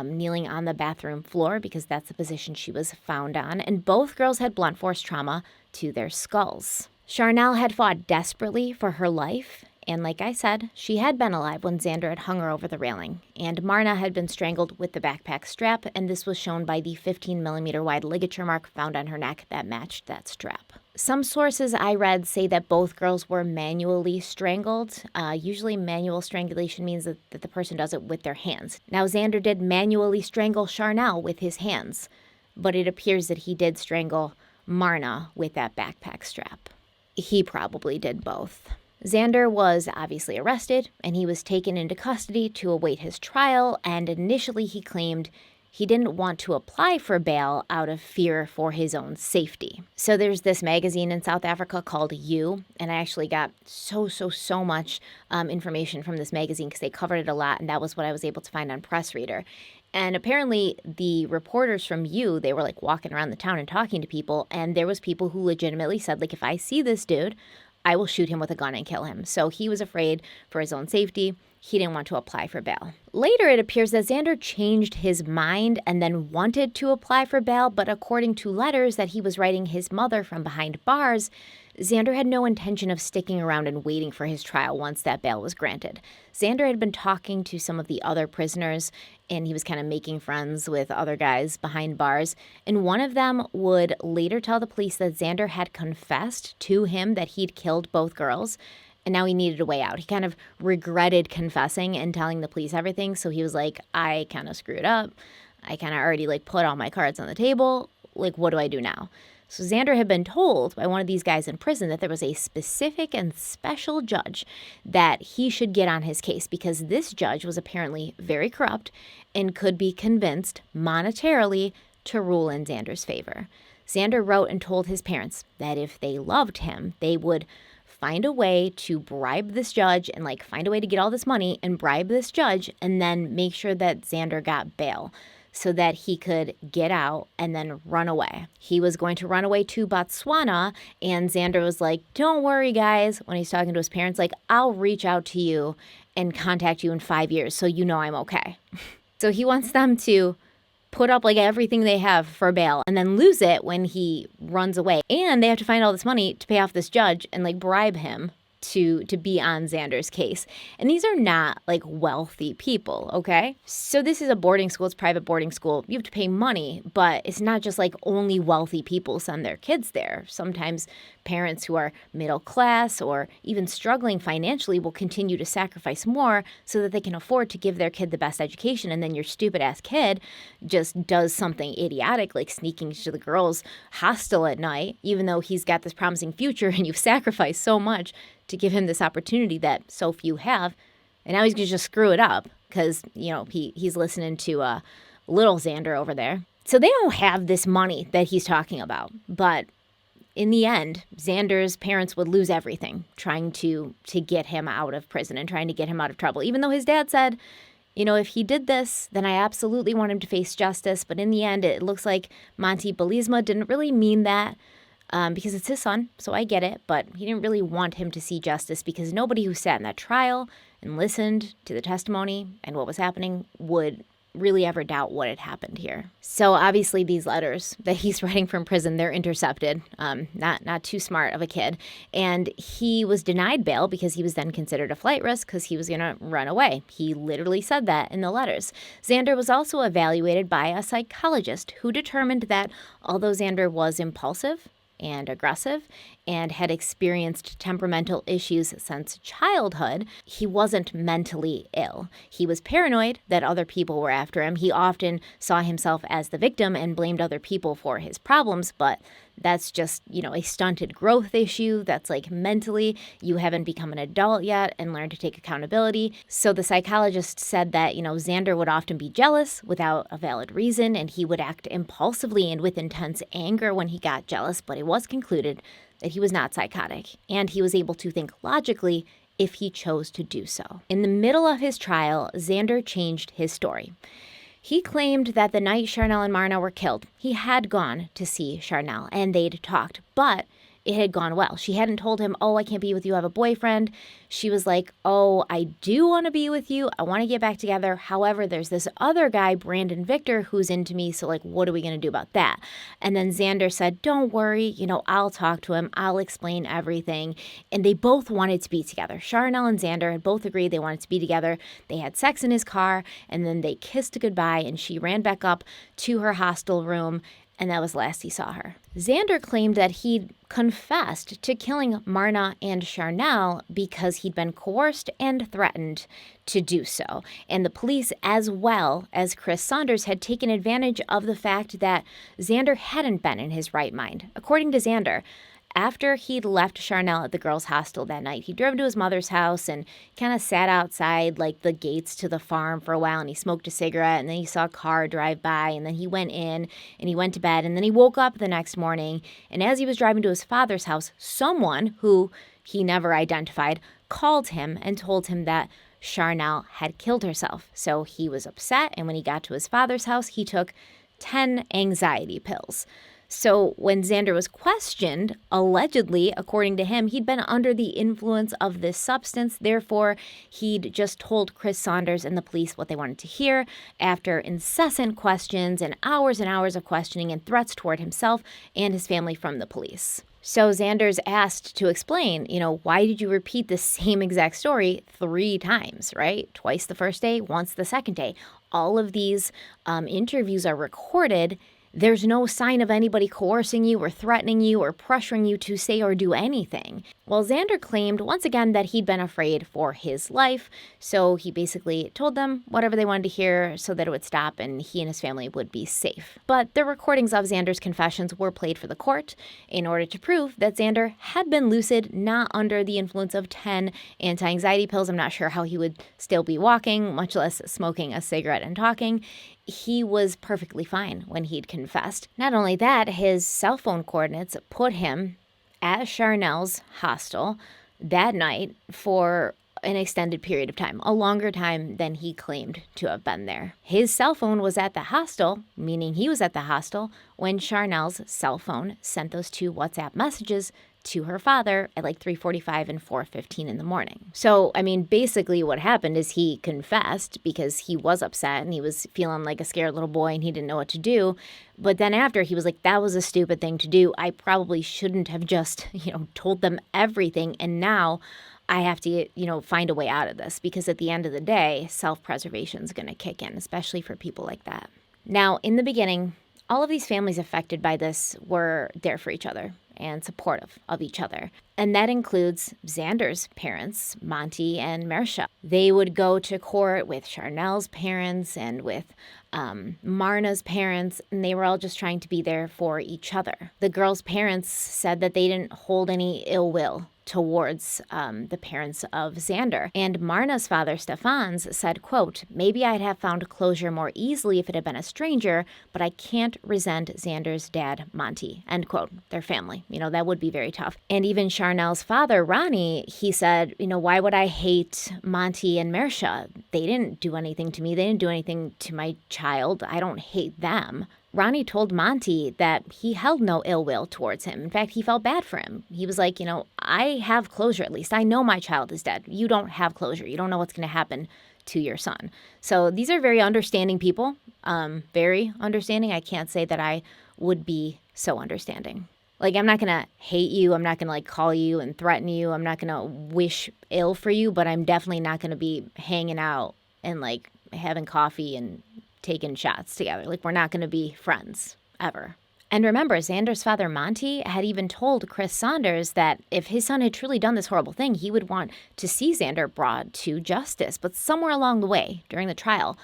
kneeling on the bathroom floor, because that's the position she was found on. And both girls had blunt force trauma to their skulls. Charnel had fought desperately for her life, And like I said, she had been alive when Xander had hung her over the railing. And Marna had been strangled with the backpack strap, and this was shown by the 15-millimeter wide ligature mark found on her neck that matched that strap. Some sources I read say that both girls were manually strangled. Usually manual strangulation means that the person does it with their hands. Now, Xander did manually strangle Charnel with his hands, but it appears that he did strangle Marna with that backpack strap. He probably did both. Xander was obviously arrested, and he was taken into custody to await his trial, and initially he claimed he didn't want to apply for bail out of fear for his own safety. So there's this magazine in South Africa called You, and I actually got so much information from this magazine because they covered it a lot, and that was what I was able to find on Press Reader. And apparently the reporters from You, they were like walking around the town and talking to people, and there was people who legitimately said, like, if I see this dude, I will shoot him with a gun and kill him. So he was afraid for his own safety. He didn't want to apply for bail. Later, it appears that Xander changed his mind and then wanted to apply for bail, but according to letters that he was writing his mother from behind bars, Xander had no intention of sticking around and waiting for his trial once that bail was granted. Xander had been talking to some of the other prisoners, and he was kind of making friends with other guys behind bars. And one of them would later tell the police that Xander had confessed to him that he'd killed both girls, and now he needed a way out. He kind of regretted confessing and telling the police everything, so he was like, I kind of screwed up. I kind of already put all my cards on the table. What do I do now? So Xander had been told by one of these guys in prison that there was a specific and special judge that he should get on his case because this judge was apparently very corrupt and could be convinced monetarily to rule in Xander's favor. Xander wrote and told his parents that if they loved him, they would find a way to bribe this judge and find a way to get all this money and bribe this judge and then make sure that Xander got bail so that he could get out and then run away. He was going to run away to Botswana, and Xander was like, don't worry, guys, when he's talking to his parents, I'll reach out to you and contact you in 5 years so you know I'm okay. So he wants them to put up everything they have for bail and then lose it when he runs away. And they have to find all this money to pay off this judge and bribe him to be on Xander's case. And these are not wealthy people, okay? So this is a boarding school, it's private boarding school. You have to pay money, but it's not just only wealthy people send their kids there. Sometimes parents who are middle class or even struggling financially will continue to sacrifice more so that they can afford to give their kid the best education. And then your stupid ass kid just does something idiotic like sneaking to the girls' hostel at night, even though he's got this promising future and you've sacrificed so much to give him this opportunity that so few have. And now he's going to just screw it up because, he's listening to little Xander over there. So they don't have this money that he's talking about. But in the end, Xander's parents would lose everything trying to get him out of prison and trying to get him out of trouble. Even though his dad said, if he did this, then I absolutely want him to face justice. But in the end, it looks like Monty Belisma didn't really mean that. Because it's his son, so I get it, but he didn't really want him to see justice because nobody who sat in that trial and listened to the testimony and what was happening would really ever doubt what had happened here. So obviously these letters that he's writing from prison, they're intercepted, not too smart of a kid. And he was denied bail because he was then considered a flight risk because he was going to run away. He literally said that in the letters. Xander was also evaluated by a psychologist who determined that although Xander was impulsive and aggressive and had experienced temperamental issues since childhood, he wasn't mentally ill. He was paranoid that other people were after him. He often saw himself as the victim and blamed other people for his problems, but that's just, a stunted growth issue. That's mentally, you haven't become an adult yet and learned to take accountability. So the psychologist said that, Xander would often be jealous without a valid reason, and he would act impulsively and with intense anger when he got jealous, but it was concluded that he was not psychotic, and he was able to think logically if he chose to do so. In the middle of his trial, Xander changed his story. He claimed that the night Charnel and Marna were killed, he had gone to see Charnel and they'd talked, but it had gone well. She hadn't told him, oh, I can't be with you, I have a boyfriend. She was like, oh, I do want to be with you. I want to get back together. However, there's this other guy, Brandon Victor, who's into me. So like, what are we going to do about that? And then Xander said, don't worry, I'll talk to him. I'll explain everything. And they both wanted to be together. Charnel and Xander had both agreed they wanted to be together. They had sex in his car, and then they kissed goodbye, and she ran back up to her hostel room, and that was last he saw her. Xander claimed that he'd confessed to killing Marna and Charnel because he'd been coerced and threatened to do so. And the police, as well as Chris Saunders, had taken advantage of the fact that Xander hadn't been in his right mind. According to Xander, after he'd left Charnel at the girls' hostel that night, he drove to his mother's house and kind of sat outside like the gates to the farm for a while, and he smoked a cigarette, and then he saw a car drive by, and then he went in and he went to bed, and then he woke up the next morning, and as he was driving to his father's house, someone who he never identified called him and told him that Charnel had killed herself. So he was upset, and when he got to his father's house, he took 10 anxiety pills. So when Xander was questioned, allegedly, according to him, he'd been under the influence of this substance. Therefore, he'd just told Chris Saunders and the police what they wanted to hear after incessant questions and hours of questioning and threats toward himself and his family from the police. So Xander's asked to explain, why did you repeat the same exact story 3 times, right? Twice the first day, once the second day. All of these interviews are recorded. There's no sign of anybody coercing you or threatening you or pressuring you to say or do anything. Well, Xander claimed once again that he'd been afraid for his life, so he basically told them whatever they wanted to hear so that it would stop and he and his family would be safe. But the recordings of Xander's confessions were played for the court in order to prove that Xander had been lucid, not under the influence of 10 anti-anxiety pills. I'm not sure how he would still be walking, much less smoking a cigarette and talking. He was perfectly fine when he'd confessed. Not only that, his cell phone coordinates put him at Charnel's hostel that night for an extended period of time, a longer time than he claimed to have been there. His cell phone was at the hostel, meaning he was at the hostel, when Charnel's cell phone sent those 2 WhatsApp messages to her father at like 3:45 and 4:15 in the morning. So, basically what happened is he confessed because he was upset and he was feeling like a scared little boy and he didn't know what to do. But then after, he was like, that was a stupid thing to do. I probably shouldn't have just, told them everything. And now I have to, find a way out of this, because at the end of the day, self-preservation is going to kick in, especially for people like that. Now, in the beginning, all of these families affected by this were there for each other and supportive of each other. And that includes Xander's parents, Monty and Marcia. They would go to court with Charnel's parents and with Marna's parents, and they were all just trying to be there for each other. The girls' parents said that they didn't hold any ill will towards the parents of Xander. And Marna's father, Stefan's, said, quote, maybe I'd have found closure more easily if it had been a stranger, but I can't resent Xander's dad, Monty, end quote, their family. That would be very tough. And even Charnel's father, Ronnie, he said, why would I hate Monty and Marcia? They didn't do anything to me. They didn't do anything to my child. I don't hate them. Ronnie told Monty that he held no ill will towards him. In fact, he felt bad for him. He was like, I have closure at least. I know my child is dead. You don't have closure. You don't know what's going to happen to your son. So these are very understanding people, very understanding. I can't say that I would be so understanding. Like, I'm not going to hate you. I'm not going to call you and threaten you. I'm not going to wish ill for you, but I'm definitely not going to be hanging out and having coffee and taking shots together. We're not going to be friends ever. And remember, Xander's father, Monty, had even told Chris Saunders that if his son had truly done this horrible thing, he would want to see Xander brought to justice. But somewhere along the way, during the trial,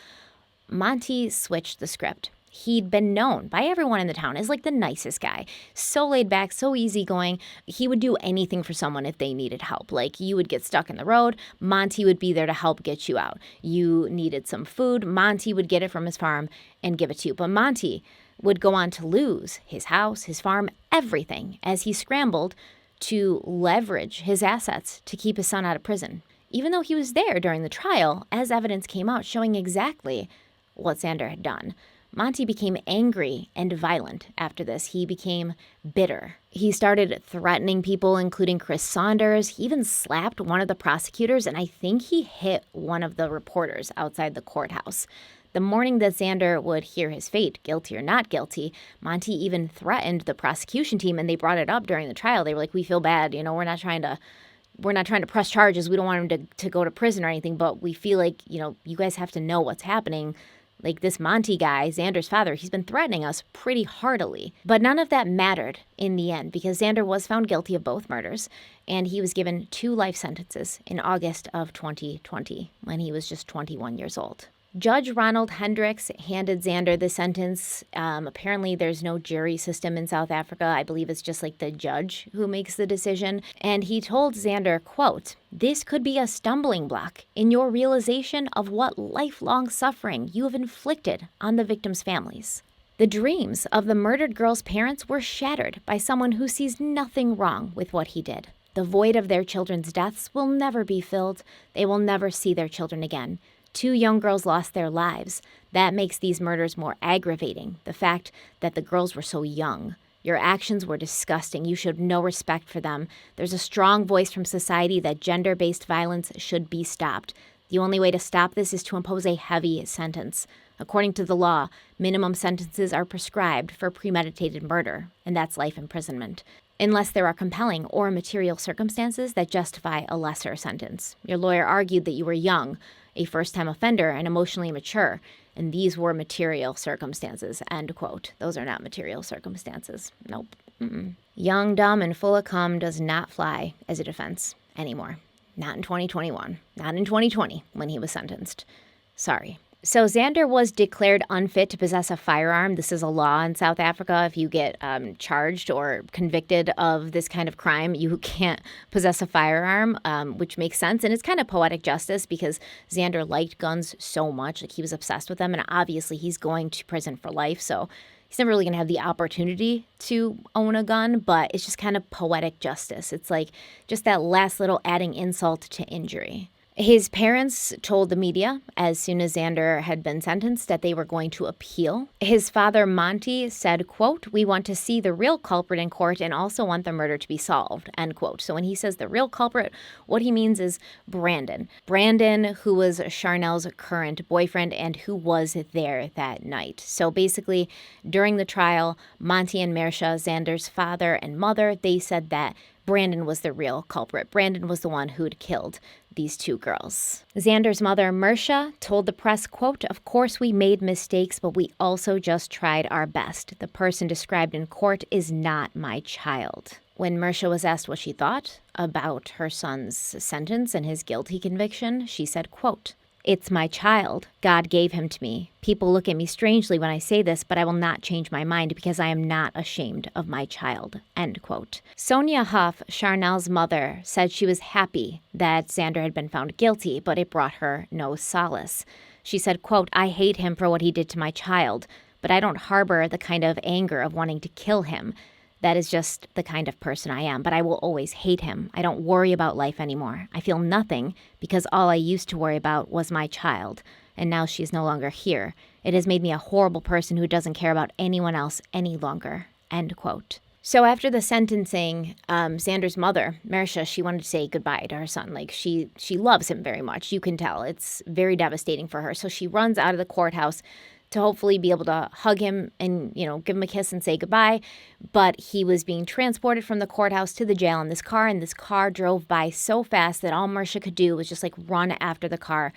Monty switched the script. He'd been known by everyone in the town as the nicest guy, so laid back, so easygoing. He would do anything for someone if they needed help. You would get stuck in the road, Monty would be there to help get you out. You needed some food, Monty would get it from his farm and give it to you. But Monty would go on to lose his house, his farm, everything as he scrambled to leverage his assets to keep his son out of prison. Even though he was there during the trial, as evidence came out showing exactly what Xander had done. Monty became angry and violent after this. He became bitter He started threatening people, including Chris Saunders. He even slapped one of the prosecutors, and I think he hit one of the reporters outside the courthouse. The morning that Xander would hear his fate, guilty or not guilty, Monty even threatened the prosecution team, and they brought it up during the trial. They were like, we feel bad, we're not trying to press charges. We don't want him to go to prison or anything, but we feel like, you guys have to know what's happening. Like this Monty guy, Xander's father, he's been threatening us pretty heartily. But none of that mattered in the end because Xander was found guilty of both murders, and he was given 2 life sentences in August of 2020 when he was just 21 years old. Judge Ronald Hendricks handed Xander the sentence. Apparently, there's no jury system in South Africa. I believe it's just like the judge who makes the decision. And he told Xander, quote, "This could be a stumbling block in your realization of what lifelong suffering you have inflicted on the victims' families." The dreams of the murdered girl's parents were shattered by someone who sees nothing wrong with what he did. The void of their children's deaths will never be filled. They will never see their children again. 2 young girls lost their lives. That makes these murders more aggravating. The fact that the girls were so young. Your actions were disgusting. You showed no respect for them. There's a strong voice from society that gender-based violence should be stopped. The only way to stop this is to impose a heavy sentence. According to the law, minimum sentences are prescribed for premeditated murder, and that's life imprisonment, unless there are compelling or material circumstances that justify a lesser sentence. Your lawyer argued that you were young, a first-time offender, and emotionally mature, and these were material circumstances, end quote. Those are not material circumstances. Nope. Young, dumb, and full of cum does not fly as a defense anymore. Not in 2021. Not in 2020 when he was sentenced. Sorry. So Xander was declared unfit to possess a firearm. This is a law in South Africa. If you get charged or convicted of this kind of crime, you can't possess a firearm, which makes sense. And it's kind of poetic justice because Xander liked guns so much. Like he was obsessed with them. And obviously he's going to prison for life. So he's never really going to have the opportunity to own a gun. But it's just kind of poetic justice. It's like just that last little adding insult to injury. His parents told the media as soon as Xander had been sentenced that they were going to appeal. His father, Monty, said, quote, "We want to see the real culprit in court and also want the murder to be solved," end quote. So when he says the real culprit, what he means is Brandon. Brandon, who was Charnel's current boyfriend and who was there that night. So basically, during the trial, Monty and Mersha, Xander's father and mother, they said that Brandon was the real culprit. Brandon was the one who'd killed these 2 girls. Xander's mother, Mersha, told the press, quote, "Of course we made mistakes, but we also just tried our best. The person described in court is not my child." When Mersha was asked what she thought about her son's sentence and his guilty conviction, she said, quote, "It's my child. God gave him to me. People look at me strangely when I say this, but I will not change my mind because I am not ashamed of my child," end quote. Sonia Huff, Charnel's mother, said she was happy that Xander had been found guilty, but it brought her no solace. She said, quote, "I hate him for what he did to my child, but I don't harbor the kind of anger of wanting to kill him. That is just the kind of person I am, but I will always hate him. I don't worry about life anymore. I feel nothing because all I used to worry about was my child, and now she is no longer here. It has made me a horrible person who doesn't care about anyone else any longer," end quote. So after the sentencing, Xander's mother, Mersha, she wanted to say goodbye to her son. Like she loves him very much. You can tell. It's very devastating for her. So she runs out of the courthouse to hopefully be able to hug him and, give him a kiss and say goodbye. But he was being transported from the courthouse to the jail in this car, and this car drove by so fast that all Mersha could do was just run after the car,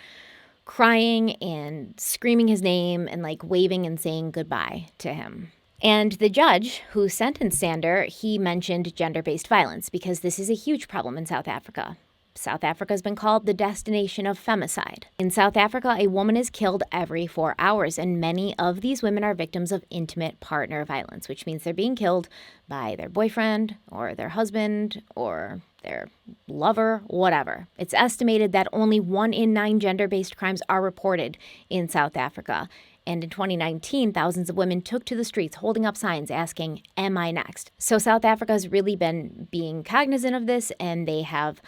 crying and screaming his name and waving and saying goodbye to him. And the judge who sentenced Xander, he mentioned gender-based violence because this is a huge problem in South Africa. South Africa has been called the destination of femicide. In South Africa, a woman is killed every 4 hours, and many of these women are victims of intimate partner violence, which means they're being killed by their boyfriend or their husband or their lover, whatever. It's estimated that only 1 in 9 gender-based crimes are reported in South Africa. And in 2019, thousands of women took to the streets holding up signs asking, "Am I next?" So South Africa has really been being cognizant of this, and they have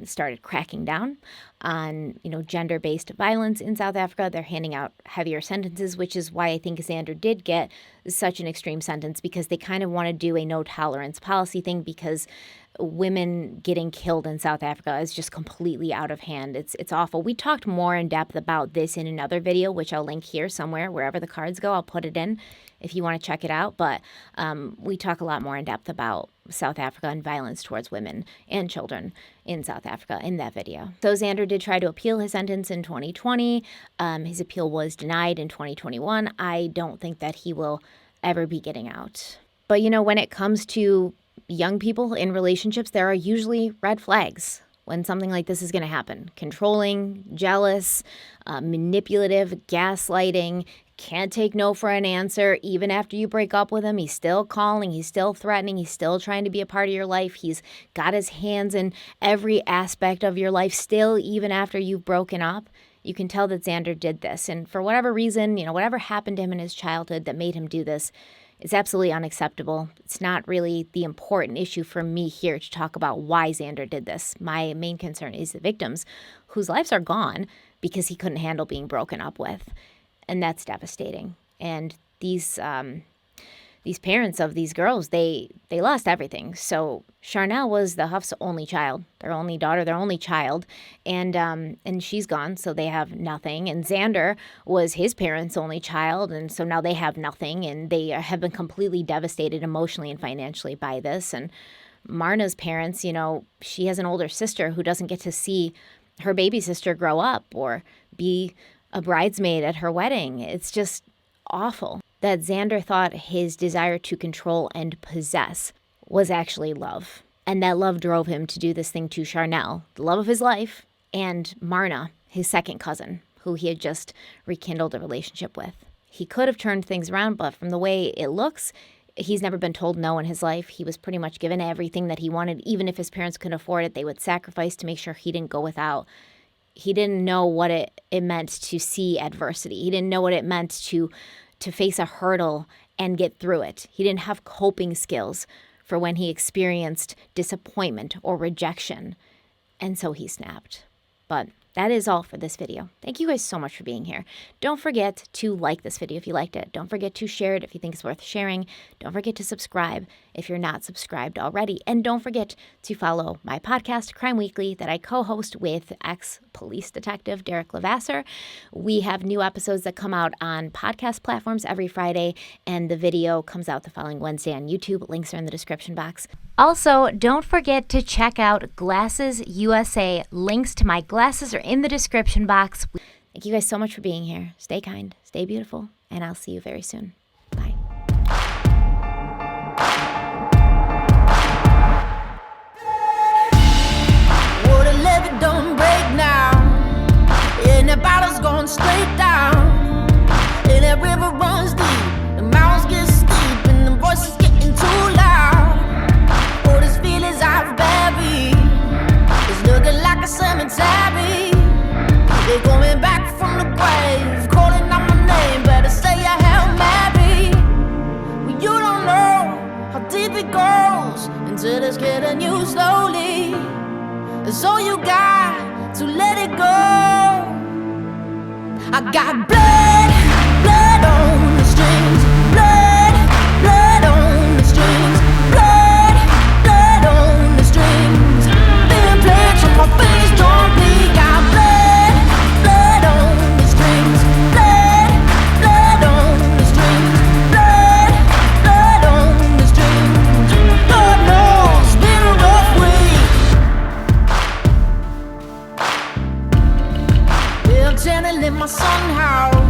started cracking down on, gender-based violence in South Africa. They're handing out heavier sentences, which is why I think Xander did get such an extreme sentence, because they kind of want to do a no-tolerance policy thing, because women getting killed in South Africa is just completely out of hand. It's awful. We talked more in depth about this in another video, which I'll link here somewhere, wherever the cards go. I'll put it in if you want to check it out. But we talk a lot more in depth about South Africa and violence towards women and children in South Africa in that video. So Xander did try to appeal his sentence in 2020. His appeal was denied in 2021. I don't think that he will ever be getting out. But, when it comes to young people in relationships, there are usually red flags when something like this is going to happen. Controlling, jealous, manipulative, gaslighting, can't take no for an answer. Even after you break up with him, he's still calling, he's still threatening, he's still trying to be a part of your life. He's got his hands in every aspect of your life still, even after you've broken up. You can tell that Xander did this. And for whatever reason, whatever happened to him in his childhood that made him do this, it's absolutely unacceptable. It's not really the important issue for me here to talk about why Xander did this. My main concern is the victims whose lives are gone because he couldn't handle being broken up with. And that's devastating. And these parents of these girls, they lost everything. So Charnel was the Huff's only child, their only daughter, their only child, and she's gone, so they have nothing. And Xander was his parents' only child, and so now they have nothing, and they have been completely devastated emotionally and financially by this. And Marna's parents, she has an older sister who doesn't get to see her baby sister grow up or be a bridesmaid at her wedding. It's just awful that Xander thought his desire to control and possess was actually love. And that love drove him to do this thing to Charnel, the love of his life, and Marna, his second cousin, who he had just rekindled a relationship with. He could have turned things around, but from the way it looks, he's never been told no in his life. He was pretty much given everything that he wanted. Even if his parents couldn't afford it, they would sacrifice to make sure he didn't go without. He didn't know what it meant to see adversity. He didn't know what it meant to face a hurdle and get through it. He didn't have coping skills for when he experienced disappointment or rejection. And so he snapped. But that is all for this video. Thank you guys so much for being here. Don't forget to like this video if you liked it. Don't forget to share it if you think it's worth sharing. Don't forget to subscribe if you're not subscribed already. And don't forget to follow my podcast, Crime Weekly, that I co-host with ex-police detective Derek Levasseur. We have new episodes that come out on podcast platforms every Friday, and the video comes out the following Wednesday on YouTube. Links are in the description box. Also, don't forget to check out Glasses USA. Links to my glasses are in the description box. Thank you guys so much for being here. Stay kind, stay beautiful, and I'll see you very soon. Bye. Well, the levee don't break now, and the bottle's going straight down, and that river runs deep, the mountains get steep, and the voices getting too loud. All these feelings I've buried, it's looking like a cemetery. They're coming back from the grave, calling out my name, better say I Hail Mary. Well, you don't know how deep it goes until it's getting you slowly. It's all you got to let it go. I got blood, blood on the strings, blood, blood on the strings, blood, blood on the strings. Been played so my face don't bleed. Got blood, blood on the strings, blood, blood on the strings, blood, blood on the strings. Lord knows it's been a rough week. Been channeling my son house.